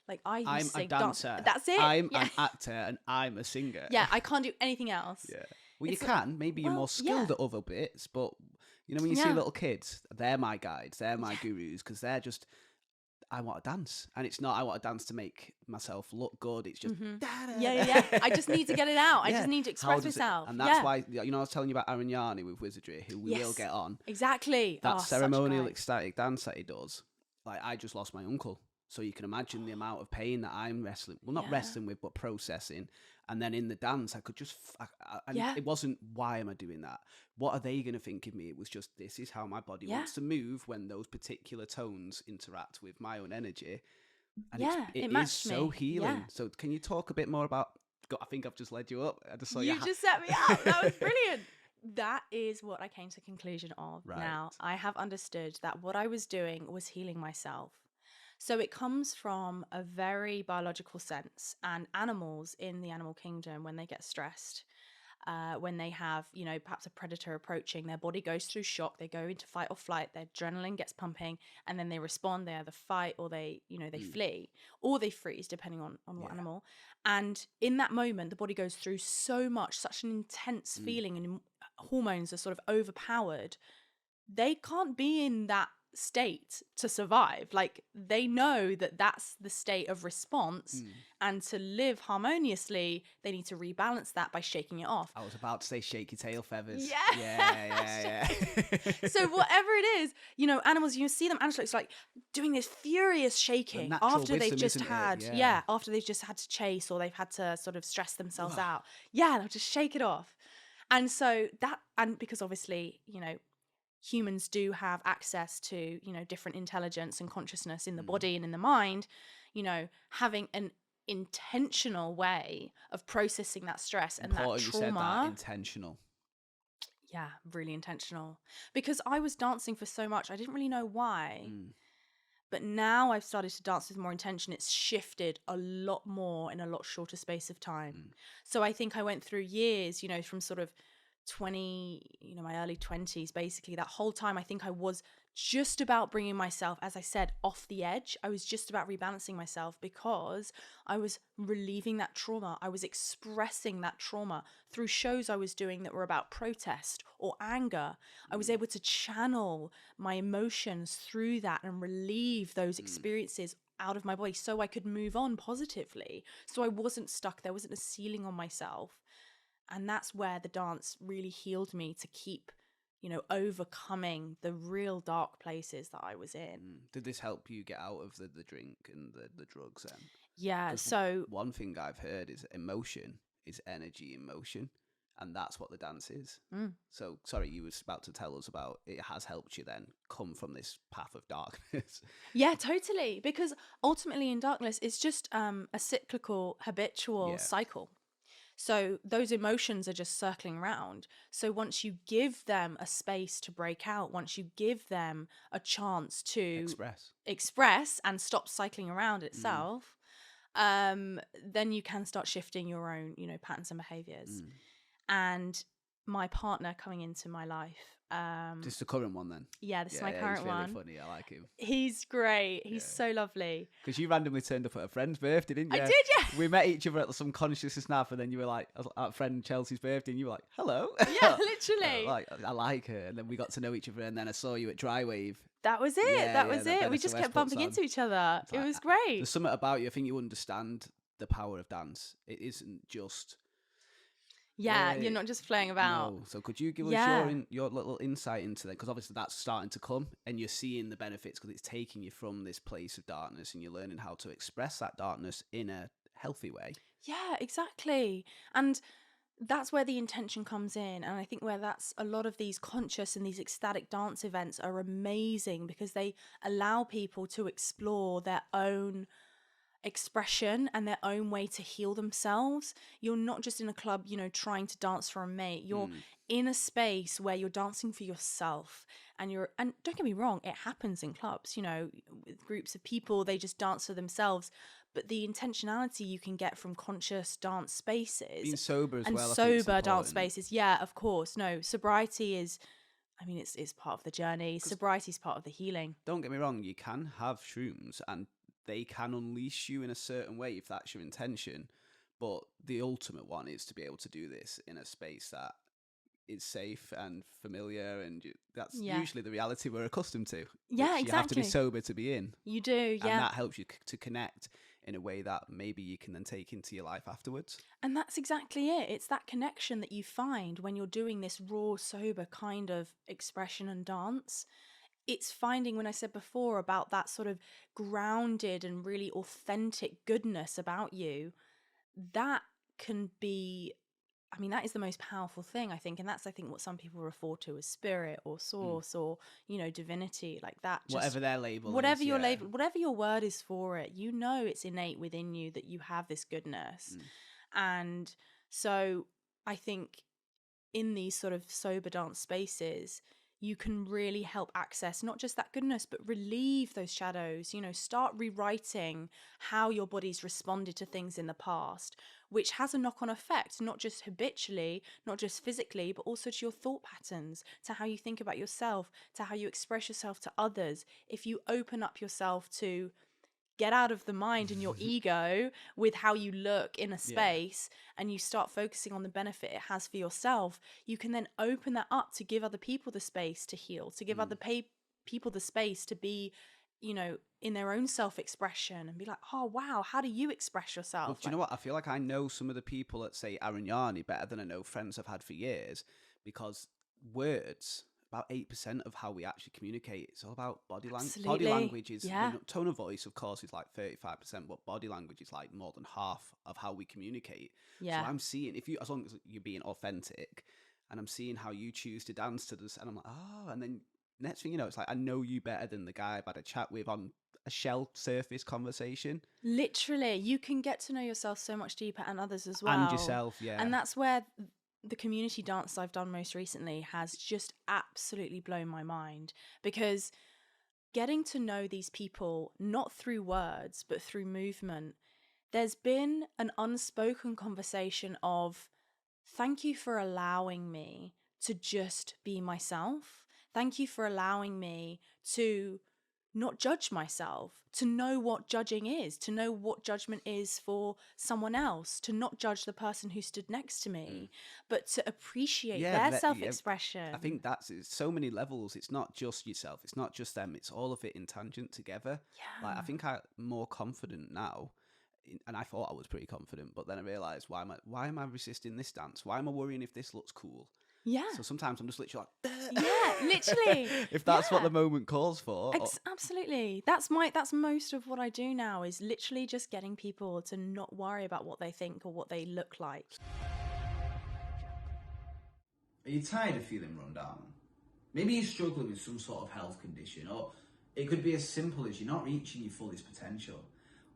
like I used I'm to say a dancer. That's it. I'm an actor and I'm a singer. Yeah, I can't do anything else. Yeah. Well, It's you can. Maybe you're more skilled at other bits, but when you see little kids, they're my guides, they're my gurus, because they're just, I want to dance, and it's not I want to dance to make myself look good. It's just yeah. I just need to get it out. I just need to express myself. And that's why I was telling you about Arignani with Wizardry, who we will get on. Exactly. That ceremonial ecstatic dance that he does. Like, I just lost my uncle, so you can imagine the amount of pain that I'm wrestling. Well, not wrestling with, but processing. And then in the dance, I could just, it wasn't, why am I doing that? What are they going to think of me? It was just, this is how my body wants to move when those particular tones interact with my own energy. And it is so healing. Yeah. So can you talk a bit more about, I think I've just led you up. I just saw you just set me up. That was brilliant. That is what I came to the conclusion of. Right. Now, I have understood that what I was doing was healing myself. So it comes from a very biological sense, and animals in the animal kingdom, when they get stressed, when they have, perhaps a predator approaching, their body goes through shock, they go into fight or flight, their adrenaline gets pumping, and then they respond. They either fight or they flee, or they freeze, depending on what animal. And in that moment, the body goes through such an intense feeling, and hormones are sort of overpowered. They can't be in that state to survive. Like, they know that that's the state of response, and to live harmoniously they need to rebalance that by shaking it off. I was about to say shake your tail feathers. Yeah. So whatever it is, animals, you see them, antelopes, like doing this furious shaking after they've just had after they've just had to chase, or they've had to sort of stress themselves out. They'll just shake it off. And so that, and because obviously, humans do have access to, different intelligence and consciousness in the body and in the mind, having an intentional way of processing that stress and that trauma. You said that, intentional. Yeah, really intentional. Because I was dancing for so much, I didn't really know why. But now I've started to dance with more intention. It's shifted a lot more in a lot shorter space of time. So I think I went through years, from sort of 20, my early 20s, basically that whole time. I think I was just about bringing myself, as I said, off the edge. I was just about rebalancing myself because I was relieving that trauma. I was expressing that trauma through shows I was doing that were about protest or anger. I was able to channel my emotions through that and relieve those experiences out of my body so I could move on positively. So I wasn't stuck. There wasn't a ceiling on myself. And that's where the dance really healed me to keep, overcoming the real dark places that I was in. Did this help you get out of the drink and the drugs then? Yeah, so... One thing I've heard is emotion is energy in motion, and that's what the dance is. So, sorry, you was about to tell us about it has helped you then come from this path of darkness. Yeah, totally. Because ultimately in darkness, it's just a cyclical, habitual cycle. So those emotions are just circling around. So once you give them a space to break out, once you give them a chance to express and stop cycling around itself, then you can start shifting your own, patterns and behaviors. And my partner coming into my life Just the current one then. Yeah, this is my current he's really one. funny. I like him. He's great. He's so lovely. Because you randomly turned up at a friend's birthday, didn't you? I did, yeah. We met each other at some consciousness nap, and then you were like, at friend Chelsea's birthday, and you were like, hello. Yeah, literally. I like her. And then we got to know each other, and then I saw you at Dry Wave. That was it. Yeah, that was it. We Dennis just West kept bumping puts into each other. It was great. There's something about you. I think you understand the power of dance. It isn't just... Yeah, you're not just playing about. No. So could you give us your little insight into that? Because obviously that's starting to come, and you're seeing the benefits because it's taking you from this place of darkness, and you're learning how to express that darkness in a healthy way. Yeah, exactly. And that's where the intention comes in. And I think where that's a lot of these conscious and these ecstatic dance events are amazing because they allow people to explore their own expression and their own way to heal themselves. You're not just in a club, trying to dance for a mate. You're in a space where you're dancing for yourself, and don't get me wrong, it happens in clubs, with groups of people, they just dance for themselves. But the intentionality you can get from conscious dance spaces, being sober as and well, I think sober it's dance spaces, yeah, of course. No, sobriety is, it's part of the journey. Sobriety is part of the healing. Don't get me wrong, you can have shrooms and they can unleash you in a certain way if that's your intention. But the ultimate one is to be able to do this in a space that is safe and familiar, and that's usually the reality we're accustomed to. Yeah, exactly. You have to be sober to be in. You do, yeah. And that helps you to connect in a way that maybe you can then take into your life afterwards. And that's exactly it. It's that connection that you find when you're doing this raw, sober kind of expression and dance. It's finding, when I said before about that sort of grounded and really authentic goodness about you, that can be, that is the most powerful thing, I think. And that's, I think, what some people refer to as spirit or source or, divinity, like that. Just whatever their label whatever is. Your label, whatever your word is for it, it's innate within you that you have this goodness. And so I think in these sort of sober dance spaces, you can really help access not just that goodness, but relieve those shadows, start rewriting how your body's responded to things in the past, which has a knock-on effect, not just habitually, not just physically, but also to your thought patterns, to how you think about yourself, to how you express yourself to others. If you open up yourself to get out of the mind and your ego with how you look in a space, and you start focusing on the benefit it has for yourself, you can then open that up to give other people the space to heal, to give other people the space to be, in their own self-expression and be like, oh, wow, how do you express yourself? Well, do you know what? I feel like I know some of the people at, say, Arignani better than I know friends I've had for years, because words... about 8% of how we actually communicate. It's all about body language. Body language is, tone of voice, of course, is like 35%, but body language is like more than half of how we communicate. Yeah. So I'm seeing, as long as you're being authentic, and I'm seeing how you choose to dance to this, and I'm like, oh, and then next thing you know, it's like, I know you better than the guy I've had a chat with on a shell surface conversation. Literally, you can get to know yourself so much deeper, and others as well. And yourself, yeah. And that's where the community dance I've done most recently has just absolutely blown my mind, because getting to know these people, not through words, but through movement, there's been an unspoken conversation of, thank you for allowing me to just be myself. Thank you for allowing me to not judge myself, to know what judging is, to know what judgment is for someone else, to not judge the person who stood next to me, but to appreciate their self-expression. I think that's so many levels. It's not just yourself. It's not just them. It's all of it in tangent together. Yeah. Like, I think I'm more confident now, and I thought I was pretty confident, but then I realised, why am I resisting this dance? Why am I worrying if this looks cool? Yeah. So sometimes I'm just literally like, yeah, literally. If that's what the moment calls for. Absolutely. That's most of what I do now, is literally just getting people to not worry about what they think or what they look like. Are you tired of feeling run down? Maybe you're struggling with some sort of health condition, or it could be as simple as you're not reaching your fullest potential.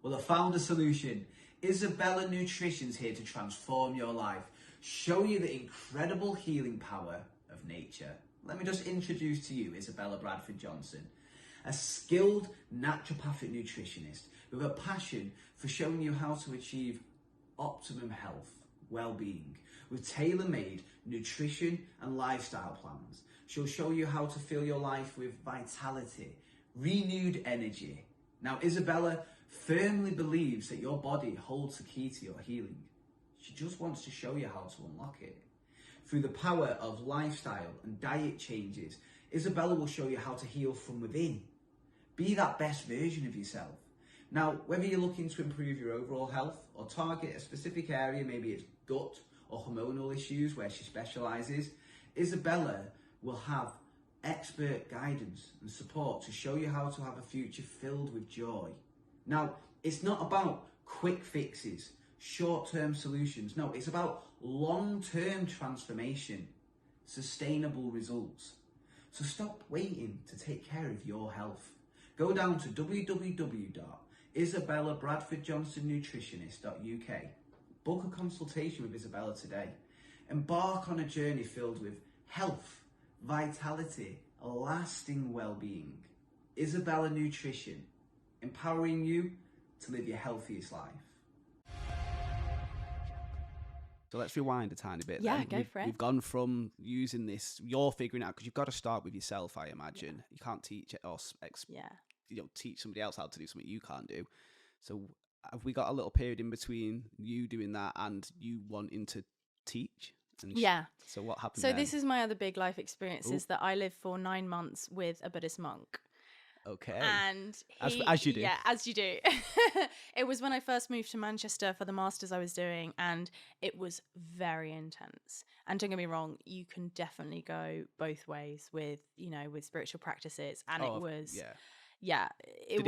Well, I found a solution. Isabella Nutrition's here to transform your life, show you the incredible healing power of nature. Let me just introduce to you Isabella Bradford Johnson, a skilled naturopathic nutritionist with a passion for showing you how to achieve optimum health, well-being, with tailor-made nutrition and lifestyle plans She'll show you how to fill your life with vitality, renewed energy. Now, Isabella firmly believes that your body holds the key to your healing. She just wants to show you how to unlock it. Through the power of lifestyle and diet changes, Isabella will show you how to heal from within. Be that best version of yourself. Now, whether you're looking to improve your overall health or target a specific area, maybe it's gut or hormonal issues where she specialises, Isabella will have expert guidance and support to show you how to have a future filled with joy. Now, it's not about quick fixes, short-term solutions. No, it's about long-term transformation, sustainable results. So stop waiting to take care of your health. Go down to www.isabellabradfordjohnsonnutritionist.uk. Book a consultation with Isabella today. Embark on a journey filled with health, vitality, lasting well-being. Isabella Nutrition, empowering you to live your healthiest life. So let's rewind a tiny bit. Yeah, then. go for it. We've gone from using this, you're figuring out, because you've got to start with yourself, I imagine. You can't teach it or teach somebody else how to do something you can't do. So have we got a little period in between you doing that and you wanting to teach? So what happened So then? this is my other big life experience, is that I lived for 9 months with a Buddhist monk. Okay. And as you do. Yeah, as you do. It was when I first moved to Manchester for the masters I was doing, and it was very intense. And don't get me wrong, you can definitely go both ways with spiritual practices. And it was Did he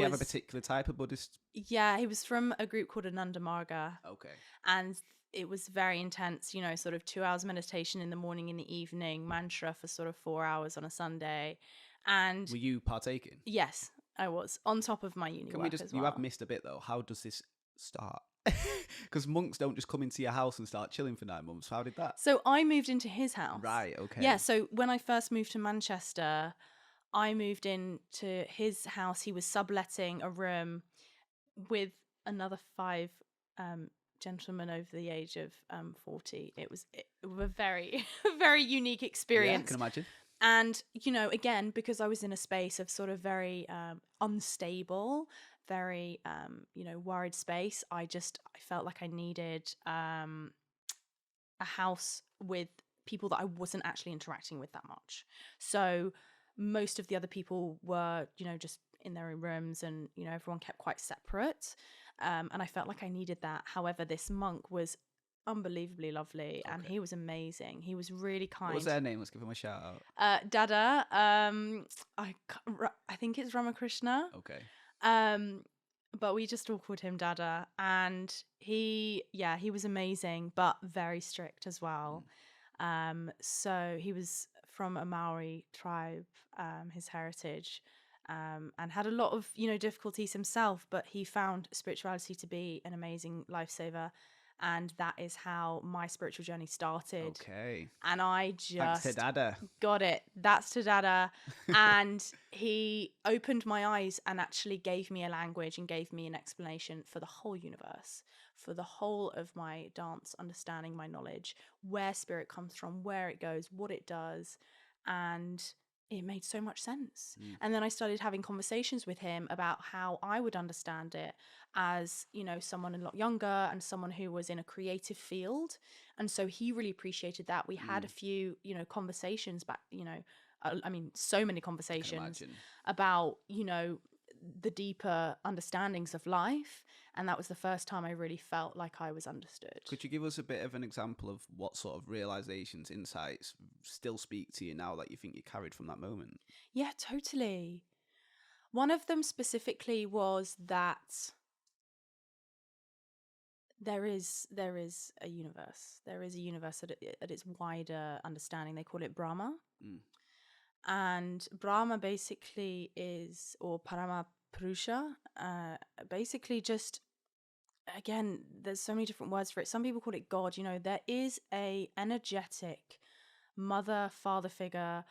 have a particular type of Buddhist? Yeah, he was from a group called Ananda Marga. Okay. And it was very intense, sort of 2 hours meditation in the morning, in the evening, mantra for sort of 4 hours on a Sunday. And were you partaking? Yes, I was, on top of my uni work as well. You have missed a bit though. How does this start? Because monks don't just come into your house and start chilling for 9 months. How did that? So I moved into his house. Right, okay. Yeah, so when I first moved to Manchester, I moved into his house. He was subletting a room with another 5 gentlemen over the age of 40. It was a very, very unique experience. Yeah, I can imagine. And, again, because I was in a space of sort of very unstable, very, worried space, I felt like I needed a house with people that I wasn't actually interacting with that much. So most of the other people were, just in their own rooms, and, everyone kept quite separate. And I felt like I needed that. However, this monk was unbelievably lovely, and he was amazing. He was really kind. What was their name? Let's give him a shout out. Dada. I think it's Ramakrishna. Okay. But we just all called him Dada, and he was amazing, but very strict as well. So he was from a Maori tribe, his heritage, and had a lot of difficulties himself, but he found spirituality to be an amazing lifesaver. And that is how my spiritual journey started. Okay. And I just Thanks to Dada. got it. That's to Dada. And he opened my eyes and actually gave me a language and gave me an explanation for the whole universe, for the whole of my dance understanding, my knowledge, where spirit comes from, where it goes, what it does. And it made so much sense. And then I started having conversations with him about how I would understand it as, someone a lot younger and someone who was in a creative field. And so he really appreciated that. We had a few, conversations back, so many conversations about, the deeper understandings of life. And that was the first time I really felt like I was understood. Could you give us a bit of an example of what sort of realizations, insights still speak to you now that you think you carried from that moment? Yeah, totally. One of them specifically was that there is a universe. There is a universe at its wider understanding. They call it Brahma. And Brahma basically is, or Parama Purusha, basically just, again, there's so many different words for it. Some people call it God. There is a energetic mother, father figure,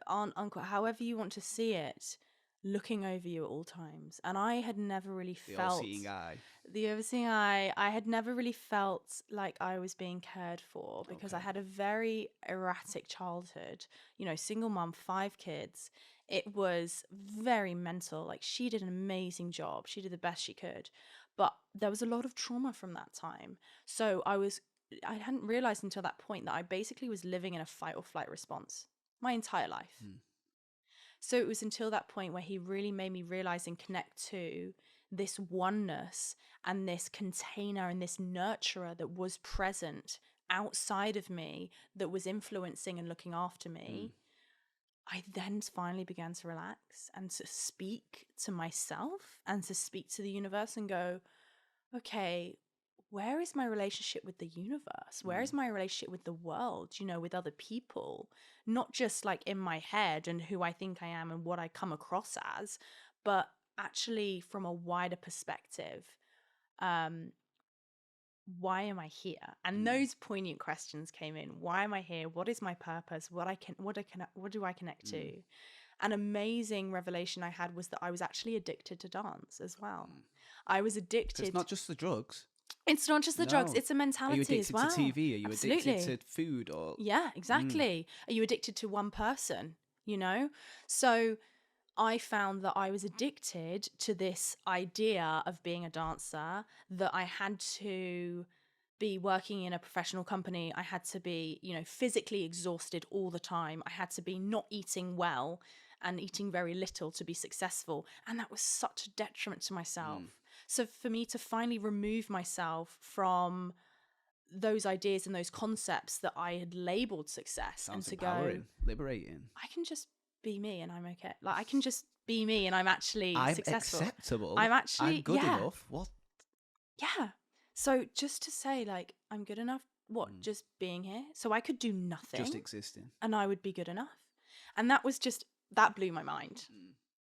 aunt, uncle, however you want to see it, looking over you at all times. And I had never really The felt all-seeing eye. the overseeing eye. I had never really felt like I was being cared for because I Okay. had a very erratic childhood. You know, single mom, 5 kids. It was very mental. Like, she did an amazing job. She did the best she could. But there was a lot of trauma from that time. So I hadn't realized until that point that I basically was living in a fight or flight response my entire life. So it was until that point where he really made me realize and connect to this oneness and this container and this nurturer that was present outside of me, that was influencing and looking after me. I then finally began to relax and to speak to myself and to speak to the universe and go, okay, where is my relationship with the universe? Where is my relationship with the world, you know, with other people? Not just like in my head and who I think I am and what I come across as, but actually from a wider perspective. Why am I here? And those poignant questions came in. Why am I here? What is my purpose? What do I connect to? An amazing revelation I had was that I was actually addicted to dance as well. I was addicted. It's not just the drugs. It's not just the drugs, No. it's a Are you mentality addicted as well. to TV? Are you Absolutely. addicted to food? Or Yeah, exactly. Are you addicted to one person, you know? So I found that I was addicted to this idea of being a dancer, that I had to be working in a professional company. I had to be, you know, physically exhausted all the time. I had to be not eating well and eating very little to be successful. And that was such a detriment to myself. So for me to finally remove myself from those ideas and those concepts that I had labeled success sounds and to empowering, go, liberating. I can just be me and I'm okay. Like, I can just be me and I'm actually I'm successful. acceptable. I'm actually I'm good enough. What? Yeah. So just to say, like, I'm good enough, what, just being here? So I could do nothing. Just existing. And I would be good enough. And that was just, that blew my mind.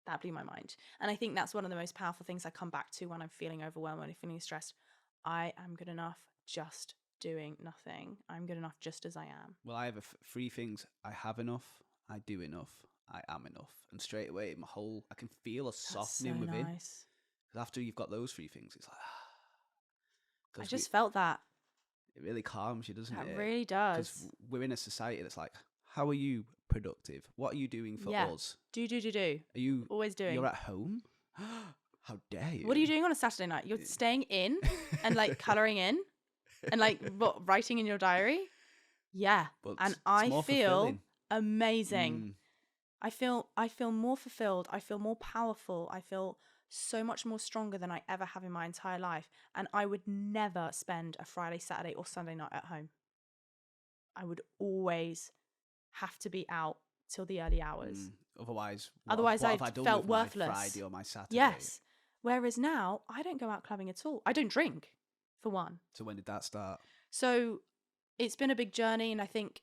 That blew my mind. And I think that's one of the most powerful things I come back to when I'm feeling overwhelmed, when I'm feeling stressed. I am good enough just doing nothing. I'm good enough just as I am. Well, I have 3 things. I have enough. I do enough. I am enough. And straight away, I can feel a softening That's so within. nice. Because after you've got those 3 things, it's like, I just felt that. it really calms you, doesn't That it? really Because does. we're in a society that's like, how are you productive? What are you doing for Yeah. us? Do. Are you Always doing. You're at home? How dare you? What are you doing on a Saturday night? You're staying in and like colouring in and like writing in your diary? Yeah. But and it's I more feel fulfilling. amazing. I feel more fulfilled. I feel more powerful. I feel so much more stronger than I ever have in my entire life. And I would never spend a Friday, Saturday or Sunday night at home. I would always have to be out till the early hours. Otherwise, Otherwise, what I have I done felt with worthless. my Friday or my Saturday? Yes. Whereas now, I don't go out clubbing at all. I don't drink, for one. So when did that start? So it's been a big journey. And I think,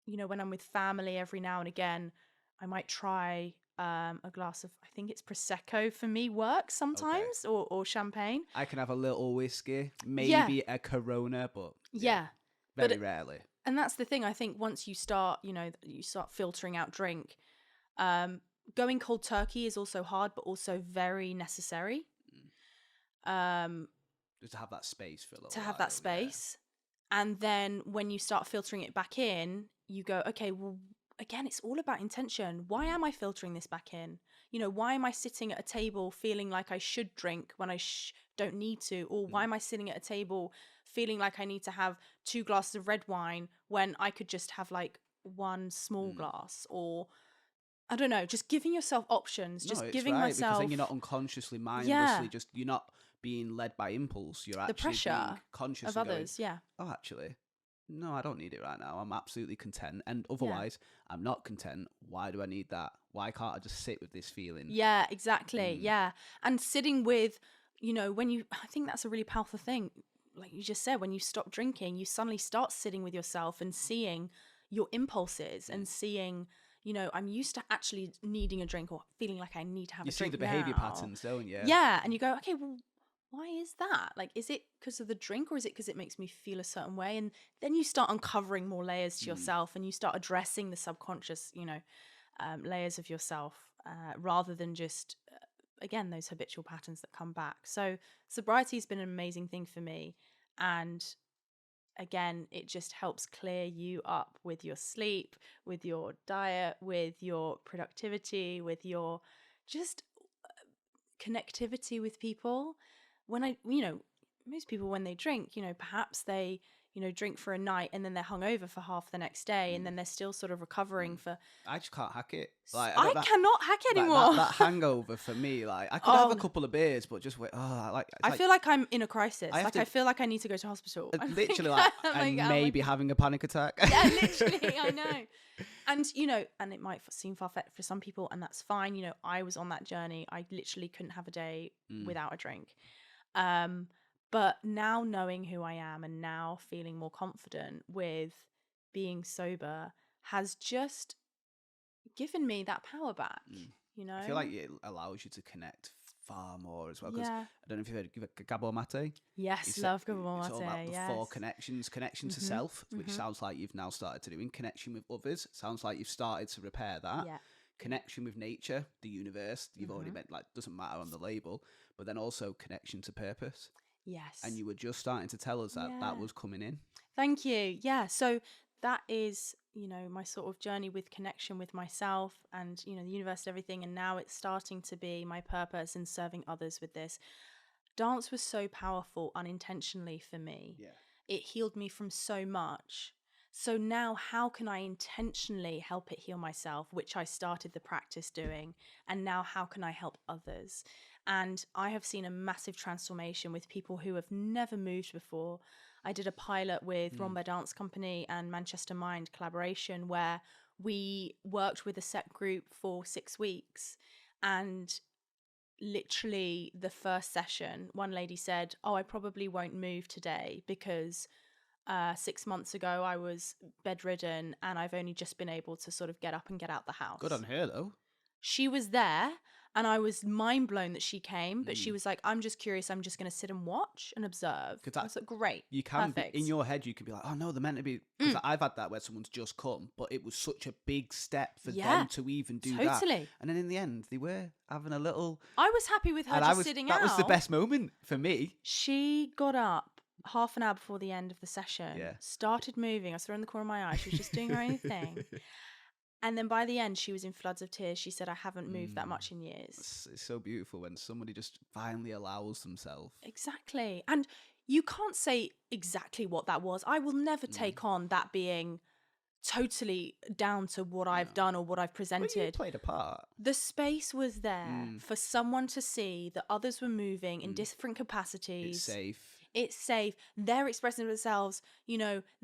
you know, when I'm with family every now and again, I might try a glass of, I think it's Prosecco for me works sometimes, or champagne. I can have a little whiskey, maybe a Corona, but Yeah. very rarely. And that's the thing. I think once you start, you know, you start filtering out drink, going cold turkey is also hard, but also very necessary. Just to have that space for a little To while. have that space. And then when you start filtering it back in, you go, okay, well, again, it's all about intention. Why am I filtering this back in? You know, why am I sitting at a table feeling like I should drink when I don't need to? Or why am I sitting at a table feeling like I need to have 2 glasses of red wine when I could just have like 1 small glass? Or I don't know, just giving yourself options, just it's giving right, myself. Because then you're not unconsciously, mindlessly, you're not being led by impulse. You're actually the pressure being conscious of others. Going, oh, actually, no, I don't need it right now. I'm absolutely content. And otherwise, I'm not content. Why do I need that? Why can't I just sit with this feeling? Yeah, exactly. Yeah. And sitting with, you know, I think that's a really powerful thing. Like you just said, when you stop drinking, you suddenly start sitting with yourself and seeing your impulses and seeing, you know, I'm used to actually needing a drink or feeling like I need to have a drink. You see the behavior now. patterns, don't you? Yeah. And you go, okay, well, why is that? Like, is it because of the drink or is it because it makes me feel a certain way? And then you start uncovering more layers to yourself and you start addressing the subconscious, you know, layers of yourself. rather than just, again, those habitual patterns that come back. So sobriety has been an amazing thing for me. And again, it just helps clear you up with your sleep, with your diet, with your productivity, with your just connectivity with people. Most people, when they drink, perhaps they, drink for a night and then they're hungover for half the next day, and then they're still sort of recovering for. I just can't hack it. I cannot hack anymore. That hangover for me, like I could have a couple of beers, but just wait. I feel like I'm in a crisis. I feel like I need to go to hospital. Literally, I'm maybe having a panic attack. Yeah, literally, I know. And and it might seem far-fetched for some people, and that's fine. I was on that journey. I literally couldn't have a day without a drink. But now knowing who I am and now feeling more confident with being sober has just given me that power back. I feel like it allows you to connect far more as well. Because Yeah. I don't know if you've heard of Gabor Mate. Yes, love Gabor It's all about Mate. the Yes. 4 connections. Connection to self, which sounds like you've now started to do. In connection with others, sounds like you've started to repair that. Yeah. Connection with nature, the universe, you've already meant, like, doesn't matter on the label, but then also connection to purpose. Yes. And you were just starting to tell us that that was coming in. Thank you. Yeah. So that is, my sort of journey with connection with myself and, the universe and everything. And now it's starting to be my purpose in serving others with this. Dance was so powerful unintentionally for me. Yeah. It healed me from so much. So now how can I intentionally help it heal myself, which I started the practice doing, and now how can I help others? And I have seen a massive transformation with people who have never moved before. I did a pilot with Romba Dance Company and Manchester Mind collaboration where we worked with a set group for 6 weeks, and literally the first session, one lady said, "Oh, I probably won't move today because 6 months ago I was bedridden and I've only just been able to sort of get up and get out the house." Good on her, though. She was there and I was mind blown that she came, but she was like, "I'm just curious, I'm just going to sit and watch and observe." I was like, great. You can be, perfect. in your head, you could be like, "Oh no, they're meant to be." Because I've had that where someone's just come, but it was such a big step for them to even do that. Totally. And then in the end, they were having a little. I was happy with her just sitting out. That was the best moment for me. She got up half an hour before the end of the session, Yeah. started moving. I saw her in the corner of my eye. She was just doing her own thing. And then by the end, she was in floods of tears. She said, "I haven't moved that much in years." It's so beautiful when somebody just finally allows themselves. Exactly. And you can't say exactly what that was. I will never take on that being totally down to what I've done or what I've But presented. you played a part. The space was there for someone to see that others were moving in different capacities. It's safe. It's safe. They're expressing themselves. They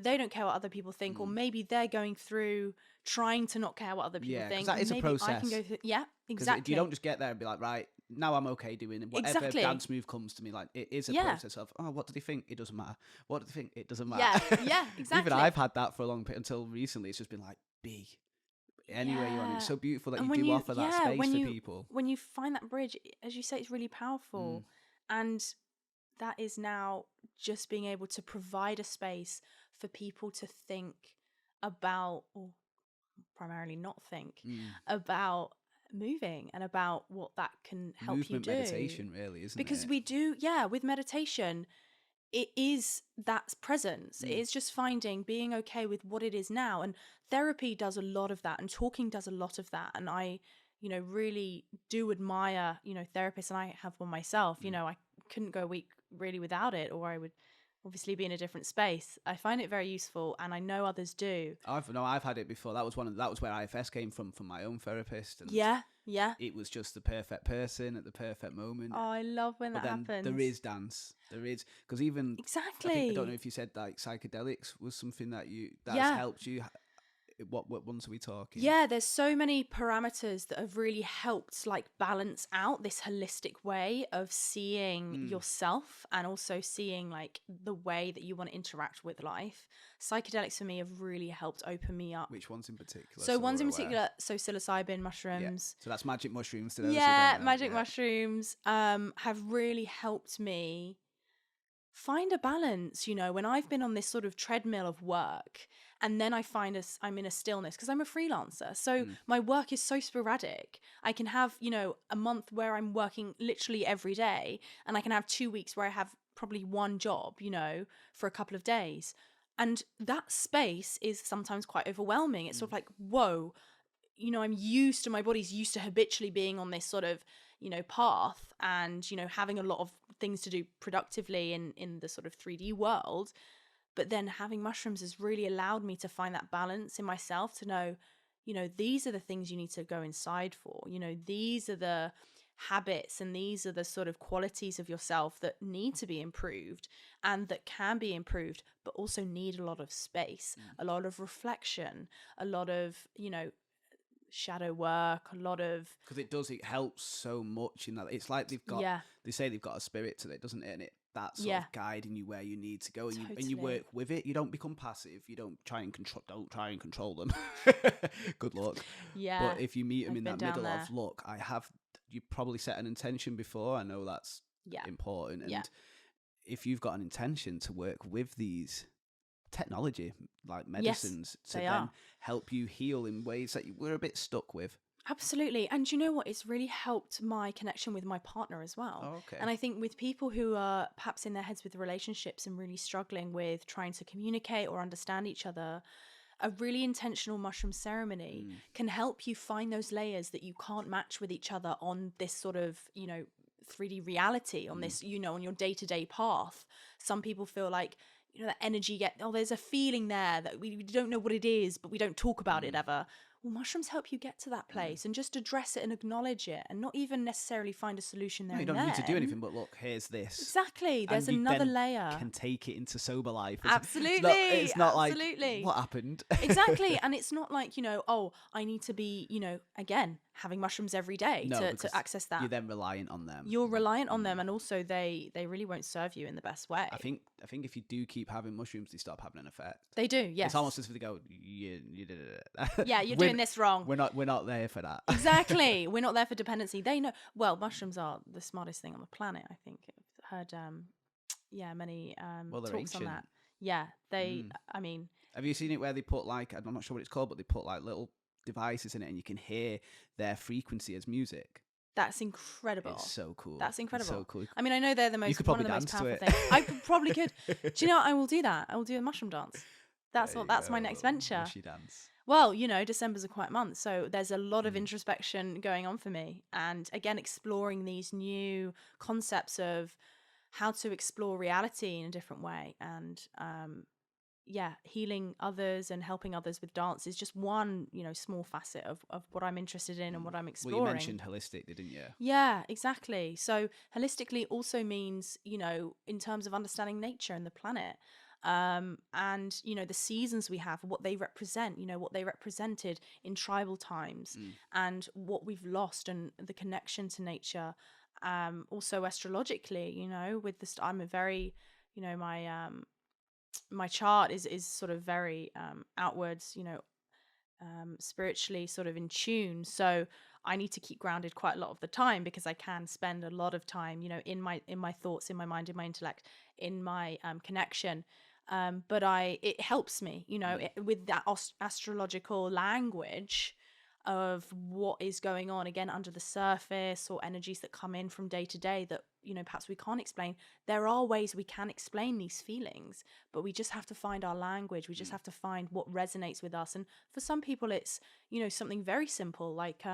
don't care what other people think, or maybe they're going through trying to not care what other people Yeah, 'cause think. that is a Maybe I can process. go through. Yeah, 'Cause exactly. you don't just get there and be like, right, now I'm okay doing whatever Exactly. dance move comes to me. Like, it is a Yeah. process of, oh, what do they think? It doesn't matter. What do they think? It doesn't matter. Yeah, exactly. Even I've had that for a long period until recently. It's just been like, be anywhere you want. It's so beautiful that And you when do offer that space when for you, people. When you find that bridge, as you say, it's really powerful. And that is now just being able to provide a space for people to think about, or primarily not think, about moving and about what that can help Movement you do. meditation, really, isn't Because it? we do, with meditation, it is that presence. It is just being okay with what it is now. And therapy does a lot of that, and talking does a lot of that. And I, really do admire, therapists, and I have one myself. I couldn't go a week really without it, or I would obviously be in a different space. I find it very useful, and I know others do. I've had it before. That was where IFS came from my own therapist. And Yeah. it was just the perfect person at the perfect moment. Oh, I love when But that then happens. there is dance. There is, because even Exactly. I don't know if you said like psychedelics was something that's Yeah. helped you. What ones are we talking? Yeah, there's so many parameters that have really helped balance out this holistic way of seeing yourself, and also seeing the way that you want to interact with life. Psychedelics for me have really helped open me up. Which ones in particular? So ones in we're aware? particular, so psilocybin Yeah. mushrooms. So that's magic mushrooms. To those who Yeah, don't know. magic Yeah. mushrooms have really helped me find a balance, when I've been on this sort of treadmill of work and then I find I'm in a stillness because I'm a freelancer. So my work is so sporadic. I can have, a month where I'm working literally every day, and I can have 2 weeks where I have probably one job, for a couple of days. And that space is sometimes quite overwhelming. It's sort of like, whoa, my body's used to habitually being on this sort of, path and, having a lot of things to do productively in the sort of 3D world. But then having mushrooms has really allowed me to find that balance in myself, to know, these are the things you need to go inside for. These are the habits and these are the sort of qualities of yourself that need to be improved and that can be improved, but also need a lot of space, a lot of reflection, a lot of, shadow work, a lot of, because it helps so much in that. It's like they say they've got a spirit to it, doesn't it? And that's sort of guiding you where you need to go, and you work with it. You don't become passive. You don't try and control them. Good luck. But if you meet them in that middle of, look, you probably set an intention before. I know that's important, and if you've got an intention to work with these technology like medicines to then help you heal in ways that you were a bit stuck with. Absolutely. And you know what? It's really helped my connection with my partner as well. Oh, okay. And I think with people who are perhaps in their heads with relationships and really struggling with trying to communicate or understand each other, a really intentional mushroom ceremony can help you find those layers that you can't match with each other on this sort of, 3D reality, on this, on your day-to-day path. Some people feel like, that energy there's a feeling there that we don't know what it is, but we don't talk about it ever. Well, mushrooms help you get to that place and just address it and acknowledge it, and not even necessarily find a solution there. No, you don't need to do anything, but look, here's this. Exactly. There's another layer. Can take it into sober life. Absolutely. It's not absolutely. Like, what happened? Exactly. And it's not like, I need to be, again, having mushrooms every day to access that. You're then reliant on them. You're reliant on them, and also they really won't serve you in the best way. I think if you do keep having mushrooms, they stop having an effect. They do, yes. It's almost as if they go, you did it. Yeah, you're doing this wrong. We're not there for that. Exactly. We're not there for dependency. They know. Well, mushrooms are the smartest thing on the planet, I think. I've heard many talks ancient. on that. Yeah, they I mean, have you seen it where they put I'm not sure what it's called, but they put like little devices in it and you can hear their frequency as music? That's incredible. It's so cool. That's incredible. It's so cool. I mean, I know they're one of the most powerful things. I probably could. Do you know what? I will do that. I will do a mushroom dance. That's my next venture. Mushy dance. Well, December's a quiet month, so there's a lot of introspection going on for me. And again, exploring these new concepts of how to explore reality in a different way. And healing others and helping others with dance is just one, small facet of what I'm interested in and what I'm exploring. Well, you mentioned holistic, didn't you? Yeah, exactly. So holistically also means, in terms of understanding nature and the planet. And the seasons we have, what they represent, what they represented in tribal times, and what we've lost, and the connection to nature. Also astrologically, with this, I'm a very, my chart is sort of very outwards, spiritually sort of in tune. So I need to keep grounded quite a lot of the time, because I can spend a lot of time, in my thoughts, in my mind, in my intellect, in my connection. But it helps me, with that astrological language of what is going on, again, under the surface, or energies that come in from day to day that, perhaps we can't explain. There are ways we can explain these feelings, but we just have to find our language. We just have to find what resonates with us. And for some people, it's, something very simple, like,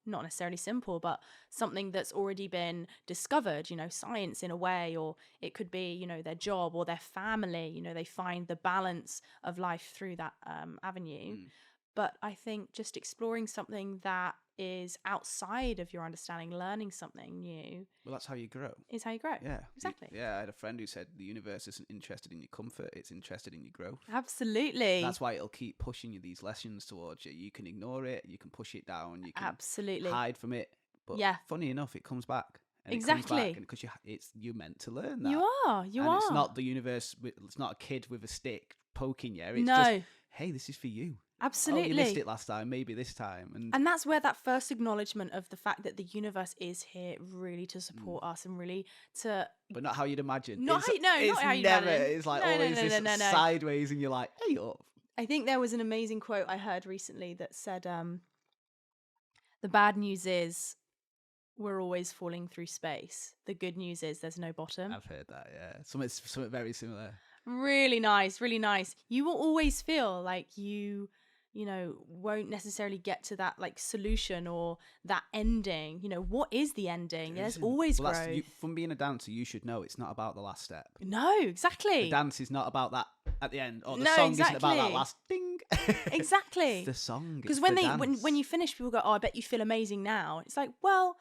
not necessarily simple, but something that's already been discovered, science in a way, or it could be, their job or their family, they find the balance of life through that avenue. But I think just exploring something that is outside of your understanding, learning something new. Well, that's how you grow. Is how you grow. Yeah. Exactly. I had a friend who said the universe isn't interested in your comfort, it's interested in your growth. Absolutely. That's why it'll keep pushing you these lessons towards you. You can ignore it, you can push it down, you can absolutely hide from it. But funny enough, it comes back. And exactly. Because you're meant to learn that. You are. It's not the universe, it's not a kid with a stick poking you. It's no. just, hey, this is for you. Absolutely. Oh, you missed it last time, maybe this time. And that's where that first acknowledgement of the fact that the universe is here really to support us and really to... But not how you'd imagine. Not how you'd never, imagine. it's like No, no, always no, this no, no. sideways and you're like, hey up. I think there was an amazing quote I heard recently that said, the bad news is we're always falling through space. The good news is there's no bottom. I've heard that, yeah. Something very similar. Really nice, really nice. You will always feel like you won't necessarily get to that like solution or that ending. What is the ending? There's always growth. From being a dancer, you should know it's not about the last step. No, exactly. The dance is not about that at the end, or the No, song exactly. isn't about that last ding. Exactly. It's the song. Because when you finish, people go, "Oh, I bet you feel amazing now." It's like, well,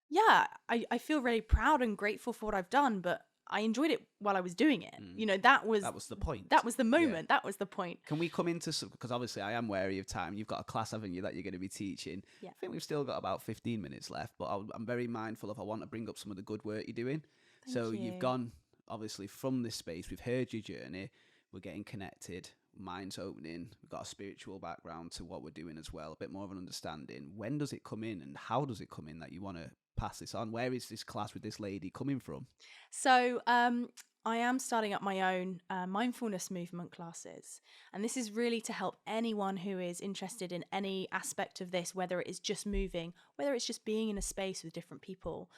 yeah, I feel really proud and grateful for what I've done, but I enjoyed it while I was doing it. That was the point. That was the moment. Yeah. That was the point. Can we come into some, because obviously I am wary of time. You've got a class, haven't you, that you're going to be teaching? Yeah. I think we've still got about 15 minutes left, but I'm very mindful I want to bring up some of the good work you're doing. Thank you. You've gone, obviously, from this space. We've heard your journey. We're getting connected. Mind's opening. We've got a spiritual background to what we're doing as well. A bit more of an understanding. When does it come in and how does it come in that you want to pass this on? Where is this class with this lady coming from? So I am starting up my own mindfulness movement classes. And this is really to help anyone who is interested in any aspect of this, whether it is just moving, whether it's just being in a space with different people.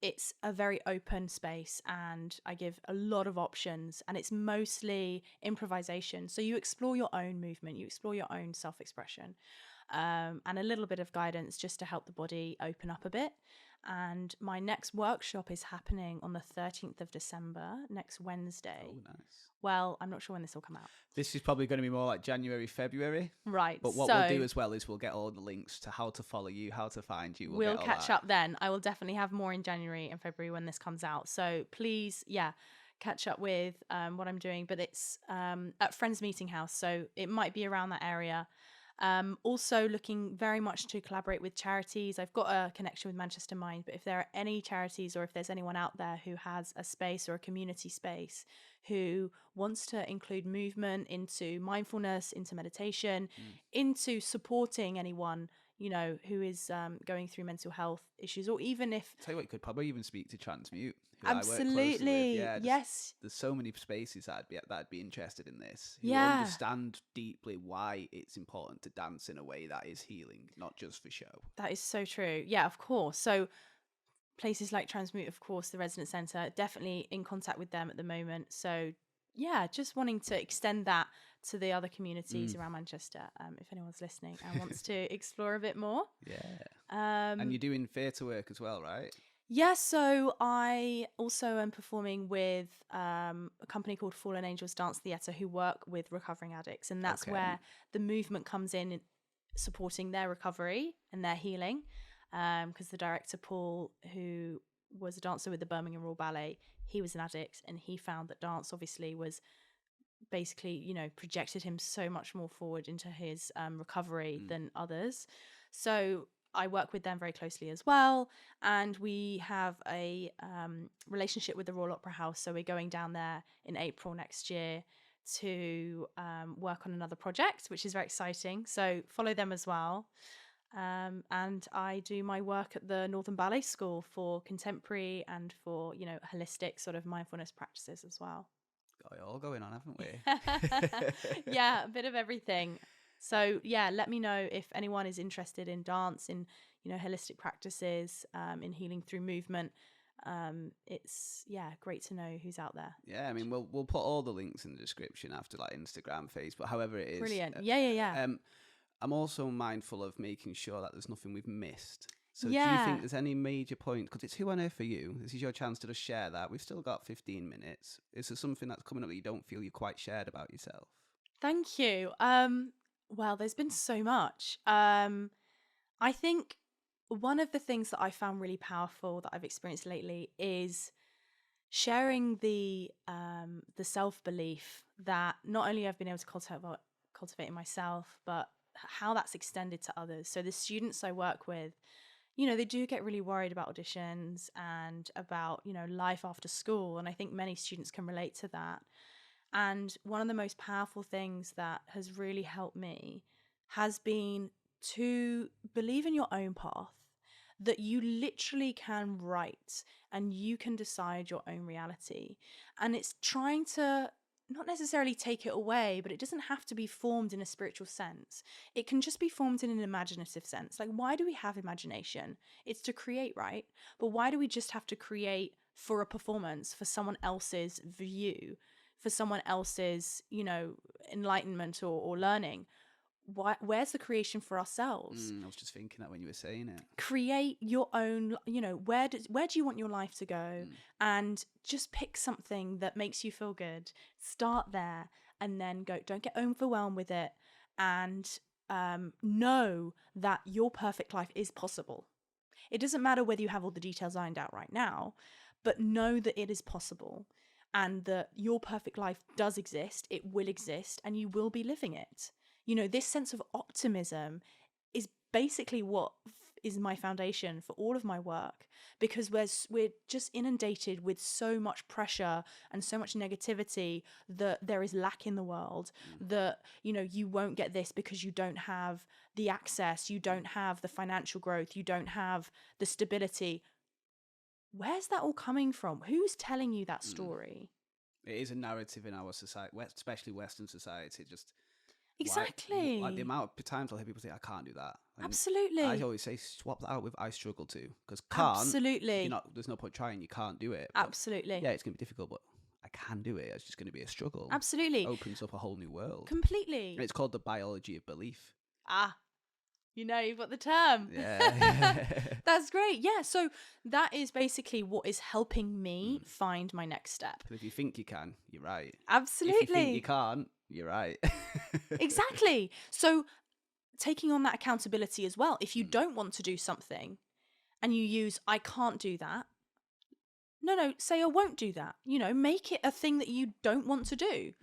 It's a very open space and I give a lot of options and it's mostly improvisation. So you explore your own movement, you explore your own self-expression, and a little bit of guidance just to help the body open up a bit. And my next workshop is happening on the 13th of December, next Wednesday. Oh, nice. Well, I'm not sure when this will come out. This is probably going to be more like January, February. Right. But what we'll do as well is we'll get all the links to how to follow you, how to find you. We'll catch up then. I will definitely have more in January and February when this comes out. So please, catch up with what I'm doing. But it's at Friends Meeting House, so it might be around that area. Also looking very much to collaborate with charities. I've got a connection with Manchester Mind, but if there are any charities or if there's anyone out there who has a space or a community space who wants to include movement into mindfulness, into meditation, into supporting anyone, who is going through mental health issues, or even if... Tell you what, you could probably even speak to Transmute. Absolutely. Yes. There's so many spaces that'd be interested in this. Who Yeah. understand deeply why it's important to dance in a way that is healing, not just for show. That is so true. Yeah, of course. So places like Transmute, of course, the Residence Centre, definitely in contact with them at the moment. So yeah, just wanting to extend that to the other communities around Manchester, if anyone's listening and wants to explore a bit more. Yeah. And you're doing theatre work as well, right? Yeah, so I also am performing with a company called Fallen Angels Dance Theatre who work with recovering addicts. And that's where the movement comes in supporting their recovery and their healing. Because the director, Paul, who was a dancer with the Birmingham Royal Ballet, he was an addict and he found that dance obviously was basically, projected him so much more forward into his recovery than others. So I work with them very closely as well. And we have a relationship with the Royal Opera House. So we're going down there in April next year to work on another project, which is very exciting. So follow them as well. And I do my work at the Northern Ballet School for contemporary and for, holistic sort of mindfulness practices as well. Got it all going on, haven't we? Yeah, a bit of everything. So yeah, let me know if anyone is interested in dance, in, holistic practices, in healing through movement. It's great to know who's out there. Yeah, I mean, we'll put all the links in the description after like Instagram, Facebook, however it is. Brilliant. Yeah. I'm also mindful of making sure that there's nothing we've missed. So do you Yeah. think there's any major point? Because it's Who on Earth for you. This is your chance to just share that. We've still got 15 minutes. Is there something that's coming up that you don't feel you quite shared about yourself? Thank you. Well, there's been so much. I think one of the things that I found really powerful that I've experienced lately is sharing the self-belief that not only I've been able to cultivate in myself, but how that's extended to others. So the students I work with, they do get really worried about auditions and about, life after school. And I think many students can relate to that. And one of the most powerful things that has really helped me has been to believe in your own path, that you literally can write and you can decide your own reality. And it's trying to not necessarily take it away, but it doesn't have to be formed in a spiritual sense. It can just be formed in an imaginative sense. Like, why do we have imagination? It's to create, right? But why do we just have to create for a performance, for someone else's view, for someone else's, enlightenment or learning? Where's the creation for ourselves? I was just thinking that when you were saying it. Create your own, where do you want your life to go? And just pick something that makes you feel good. Start there and then go. Don't get overwhelmed with it. And know that your perfect life is possible. It doesn't matter whether you have all the details ironed out right now, but know that it is possible and that your perfect life does exist. It will exist and you will be living it. This sense of optimism is basically what is my foundation for all of my work, because we're just inundated with so much pressure and so much negativity that there is lack in the world, that, you won't get this because you don't have the access, you don't have the financial growth, you don't have the stability. Where's that all coming from? Who's telling you that story? It is a narrative in our society, especially Western society, just... Exactly. Like the amount of times I'll hear people say, I can't do that. And Absolutely. I always say, swap that out with I struggle to. Because can't, Absolutely. there's no point trying, you can't do it. Absolutely. Yeah, it's going to be difficult, but I can do it. It's just going to be a struggle. Absolutely. It opens up a whole new world. Completely. And it's called the biology of belief. You've got the term. Yeah. That's great. Yeah. So that is basically what is helping me find my next step. If you think you can, you're right. Absolutely. If you think you can't, you're right. Exactly. So taking on that accountability as well. If you don't want to do something and you use, I can't do that. No, say I won't do that. Make it a thing that you don't want to do.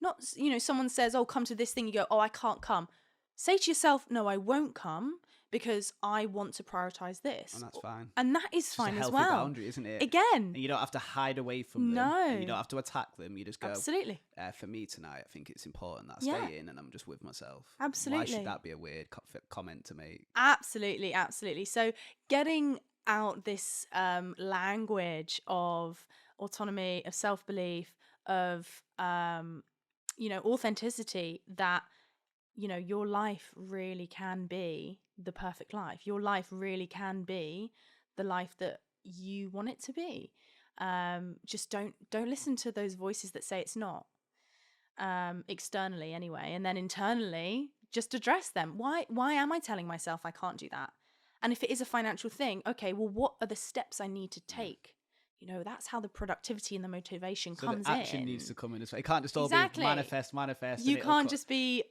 Not, someone says, oh, come to this thing. You go, oh, I can't come. Say to yourself, no, I won't come because I want to prioritize this. And that's fine. And that is It's fine just a as healthy well. boundary, isn't it? Again. And you don't have to hide away from them. No. And you don't have to attack them. You just go, Absolutely. For me tonight, I think it's important that I Yeah. stay in and I'm just with myself. Absolutely. Why should that be a weird comment to make? Absolutely, absolutely. So getting out this language of autonomy, of self-belief, of, authenticity, that, your life really can be the perfect life. Your life really can be the life that you want it to be. Just don't listen to those voices that say it's not, externally anyway. And then internally, just address them. Why am I telling myself I can't do that? And if it is a financial thing, okay, well, what are the steps I need to take? That's how the productivity and the motivation comes the action in. needs to come in as well. It can't just all Exactly. be manifest. You can't just be,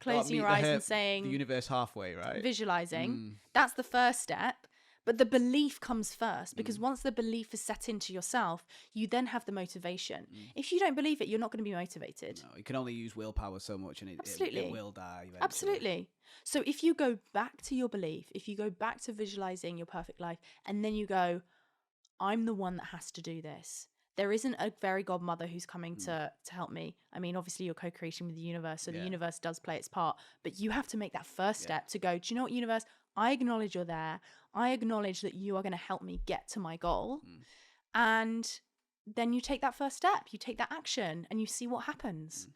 closing your eyes and saying... the universe halfway, right? Visualizing. That's the first step. But the belief comes first, because once the belief is set into yourself, you then have the motivation. If you don't believe it, you're not going to be motivated. No, you can only use willpower so much and it will die eventually. Absolutely. So if you go back to your belief, if you go back to visualizing your perfect life, and then you go, I'm the one that has to do this. There isn't a fairy godmother who's coming to help me. I mean, obviously you're co-creation with the universe, so the universe does play its part, but you have to make that first step to go, do you know what, universe? I acknowledge you're there. I acknowledge that you are going to help me get to my goal. And then you take that first step, you take that action, and you see what happens.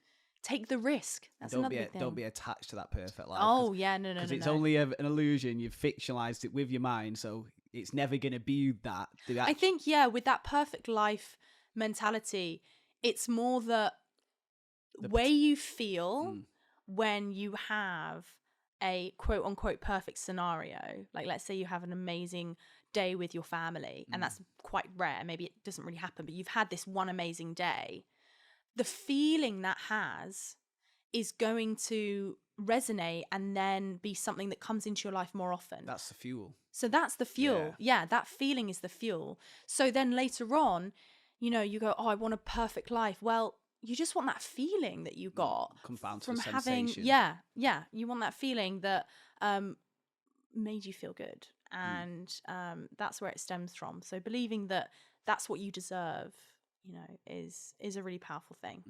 Take the risk. That's another big thing. Don't be attached to that perfect life. Oh, yeah, no. Because it's only an illusion. You've fictionalized it with your mind, so it's never going to be that. I think, with that perfect life mentality, it's more the way you feel when you have a quote unquote perfect scenario. Like, let's say you have an amazing day with your family, and that's quite rare. Maybe it doesn't really happen, but you've had this one amazing day. The feeling that has is going to resonate and then be something that comes into your life more often. That's the fuel. So that's the fuel. Yeah, that feeling is the fuel. So then later on, you go, oh, I want a perfect life. Well, you just want that feeling that you got Comes down to from the having, sensation. you want that feeling that made you feel good. And that's where it stems from. So believing that that's what you deserve you know, is a really powerful thing.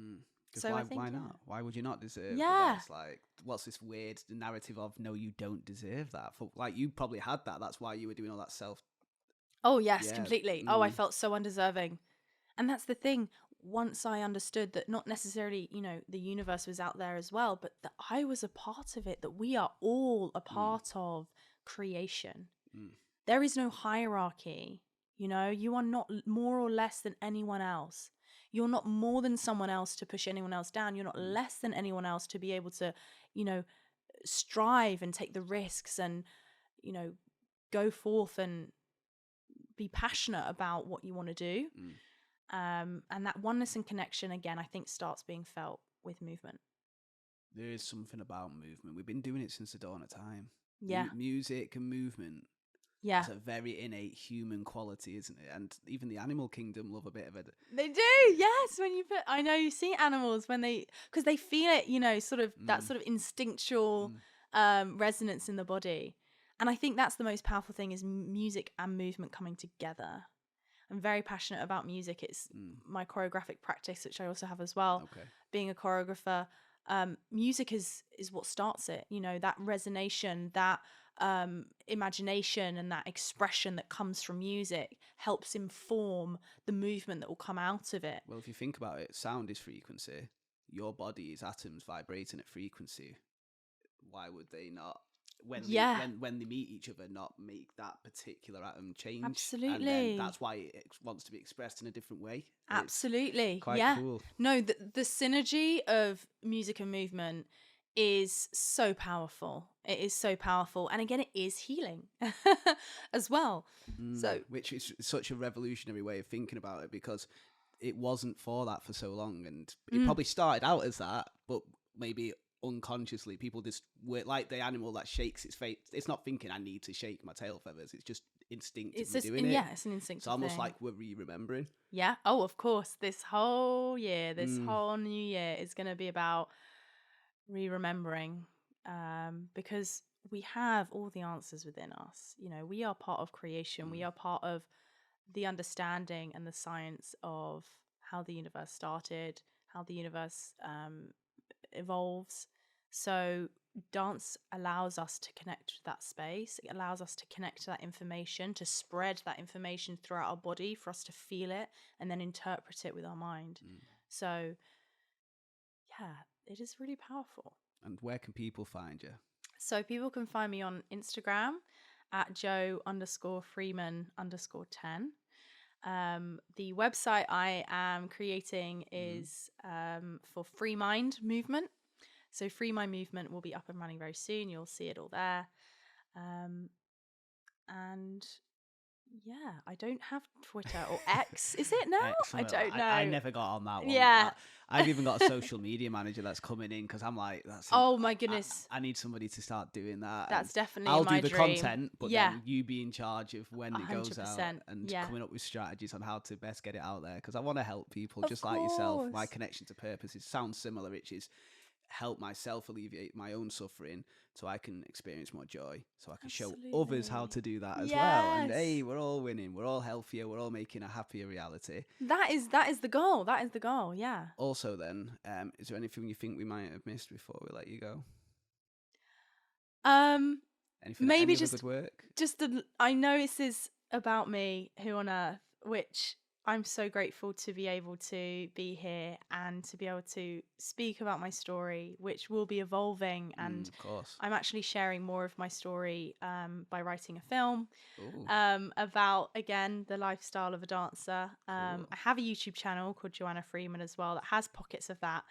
Because So why, I think, why yeah. not? Why would you not deserve the Yeah. best? Like, what's this weird narrative of, no, you don't deserve that? For, like, you probably had that. That's why you were doing all that self. Oh, yes, Yeah. completely. Oh, I felt so undeserving. And that's the thing. Once I understood that not necessarily, you know, the universe was out there as well, but that I was a part of it, that we are all a part of creation. There is no hierarchy. You know, you are not more or less than anyone else. You're not more than someone else to push anyone else down. You're not less than anyone else to be able to, you know, strive and take the risks and, you know, go forth and be passionate about what you want to do. And that oneness and connection, again, I think starts being felt with movement. There is something about movement. We've been doing it since the dawn of time. Yeah. Music and movement. Yeah. It's a very innate human quality, isn't it? And even the animal kingdom love a bit of it. They do, yes. When you put, I know you see animals when because they feel it, you know, sort of that sort of instinctual resonance in the body. And I think that's the most powerful thing is music and movement coming together. I'm very passionate about music. It's my choreographic practice, which I also have as well. Okay. Being a choreographer, music is what starts it. You know, that resonation, that imagination and that expression that comes from music helps inform the movement that will come out of it. Well, if you think about it, sound is frequency. Your body is atoms vibrating at frequency. Why would they not, when they meet each other, not make that particular atom change? Absolutely. And then that's why it wants to be expressed in a different way. Absolutely. It's quite cool. No, the synergy of music and movement is so powerful. It is so powerful. And again, it is healing as well. So, which is such a revolutionary way of thinking about it, because it wasn't for that for so long. And it probably started out as that, but maybe unconsciously people just were like the animal that shakes its face. It's not thinking, I need to shake my tail feathers. It's just instinctively doing it. Yeah, it's an instinctive It's almost thing. like we're re-remembering. Yeah. Oh, of course. This whole year, this whole new year is going to be about re-remembering, because we have all the answers within us. You know, we are part of creation. We are part of the understanding and the science of how the universe started, how the universe evolves. So dance allows us to connect to that space. It allows us to connect to that information, to spread that information throughout our body, for us to feel it and then interpret it with our mind. So yeah, it is really powerful. And where can people find you? So people can find me on Instagram at Jo_Freeman_10. The website I am creating is for Free Mind Movement. So Free Mind Movement will be up and running very soon. You'll see it all there. And yeah, I don't have Twitter or X. Is it now? Excellent. I don't know. I never got on that one. Yeah. I've even got a social media manager that's coming in, because I'm like, oh my goodness. I need somebody to start doing that. That's definitely I'll my do the dream. content, but then you be in charge of when it goes out 100%. and Yeah. coming up with strategies on how to best get it out there. Because I want to help people Of just like yourself. My course. connection to purpose sounds similar, which is help myself alleviate my own suffering so I can experience more joy, so I can show others how to do that as well. And hey, we're all winning, we're all healthier, we're all making a happier reality. That is the goal. That is the goal. Yeah. Also then, is there anything you think we might have missed before we let you go? Anything, maybe any just good work? I know this is about me, who on earth, which I'm so grateful to be able to be here and to be able to speak about my story, which will be evolving. And Of course. I'm actually sharing more of my story by writing a film Ooh. about, again, the lifestyle of a dancer. Cool. I have a YouTube channel called Jo Freeman as well that has pockets of that.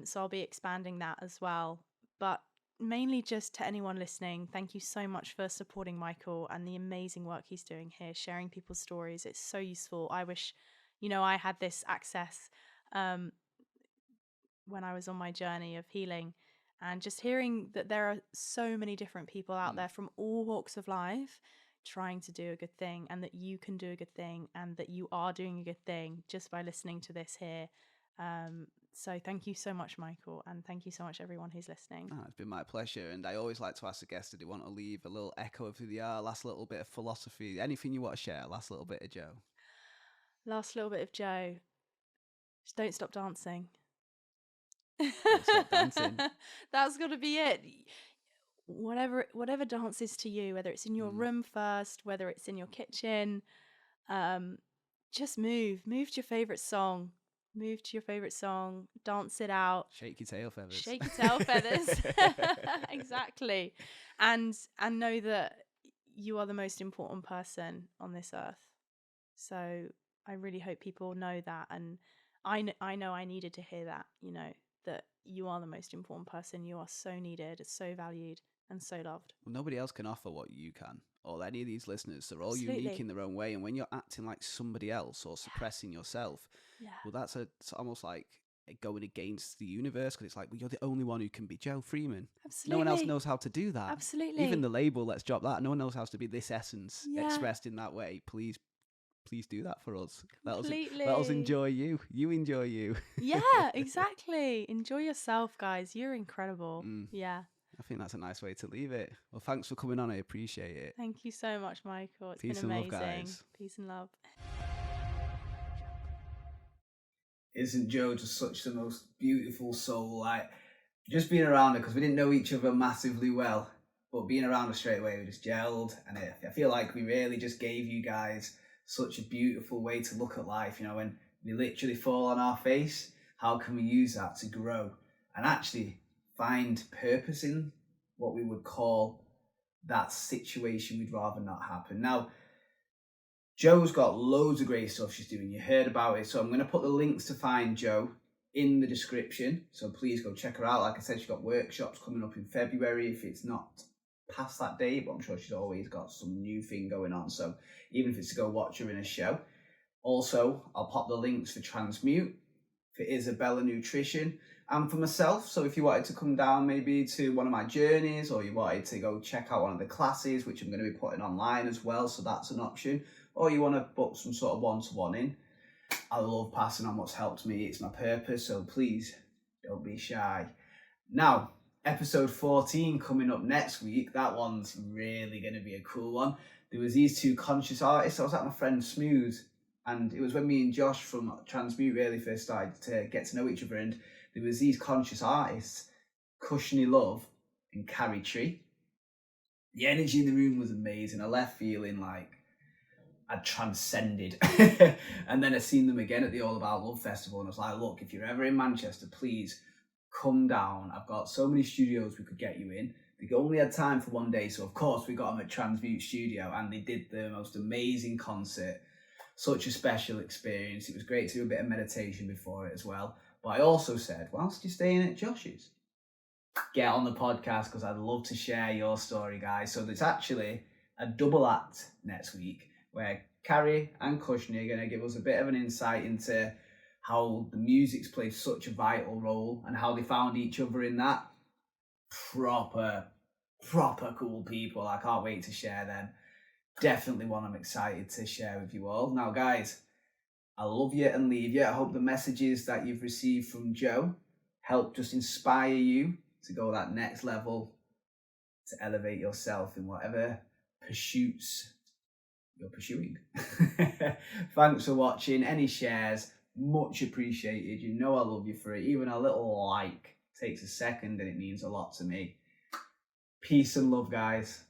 So I'll be expanding that as well. But mainly just to anyone listening, thank you so much for supporting Michael and the amazing work he's doing here, sharing people's stories. It's so useful. I wish, you know, I had this access when I was on my journey of healing, and just hearing that there are so many different people out there from all walks of life trying to do a good thing, and that you can do a good thing, and that you are doing a good thing just by listening to this here. So thank you so much, Michael, and thank you so much, everyone who's listening. Oh, it's been my pleasure, and I always like to ask the guests, do they want to leave a little echo of who they are, last little bit of philosophy, anything you want to share, last little bit of Jo? Last little bit of Jo. Just don't stop dancing. Stop dancing. That's got to be it. Whatever dance is to you, whether it's in your room first, whether it's in your kitchen, just move to your favorite song, dance it out, Shake your tail feathers. Exactly. And know that you are the most important person on this earth. So I really hope people know that, and I know I needed to hear that, that you are the most important person. You are so needed, so valued, and so loved. Well, nobody else can offer what you can, or any of these listeners. They're all Absolutely. unique in their own way, and when you're acting like somebody else or suppressing yourself, well, that's it's almost like going against the universe, because it's like, well, you're the only one who can be Jo Freeman. Absolutely. No one else knows how to do that. Absolutely. Even the label, let's drop that. No one knows how to be this essence expressed in that way. Please do that for us. Let us enjoy you. You enjoy you. Yeah, exactly. Enjoy yourself, guys. You're incredible. Yeah. I think that's a nice way to leave it. Well, thanks for coming on. I appreciate it. Thank you so much, Michael. It's Peace been amazing. And love, guys. Peace and love. Isn't Jo just such the most beautiful soul? Like, just being around her, because we didn't know each other massively well, but being around her straight away, we just gelled, and I feel like we really just gave you guys such a beautiful way to look at life. When we literally fall on our face, how can we use that to grow and actually find purpose in what we would call that situation we'd rather not happen? Now, Jo's got loads of great stuff she's doing. You heard about it. So I'm going to put the links to find Jo in the description. So please go check her out. Like I said, she's got workshops coming up in February, if it's not past that date, but I'm sure she's always got some new thing going on. So even if it's to go watch her in a show. Also, I'll pop the links for Transmute, for Isabella Nutrition, and for myself. So if you wanted to come down maybe to one of my journeys, or you wanted to go check out one of the classes, which I'm going to be putting online as well, so that's an option, or you want to book some sort of one-to-one in, I love passing on what's helped me. It's my purpose, so please don't be shy. Now, episode 14 coming up next week. That one's really going to be a cool one. There was these two conscious artists. I was at my friend Smooth, and it was when me and Josh from Transmute really first started to get to know each other, and there was these conscious artists, Cushiony Love and Carrie Tree. The energy in the room was amazing. I left feeling like I'd transcended. And then I seen them again at the All About Love Festival, and I was like, look, if you're ever in Manchester, please come down. I've got so many studios we could get you in. They only had time for one day, so of course we got them at Transmute Studio, and they did the most amazing concert. Such a special experience. It was great to do a bit of meditation before it as well. But I also said, whilst you're staying at Josh's, get on the podcast, because I'd love to share your story, guys. So there's actually a double act next week where Carrie and Cushiony are going to give us a bit of an insight into how the music's played such a vital role and how they found each other in that. Proper cool people. I can't wait to share them. Definitely one I'm excited to share with you all. Now, guys, I love you and leave you. I hope the messages that you've received from Jo help just inspire you to go that next level, to elevate yourself in whatever pursuits you're pursuing. Thanks for watching. Any shares, much appreciated. You know I love you for it. Even a little like takes a second, and it means a lot to me. Peace and love, guys.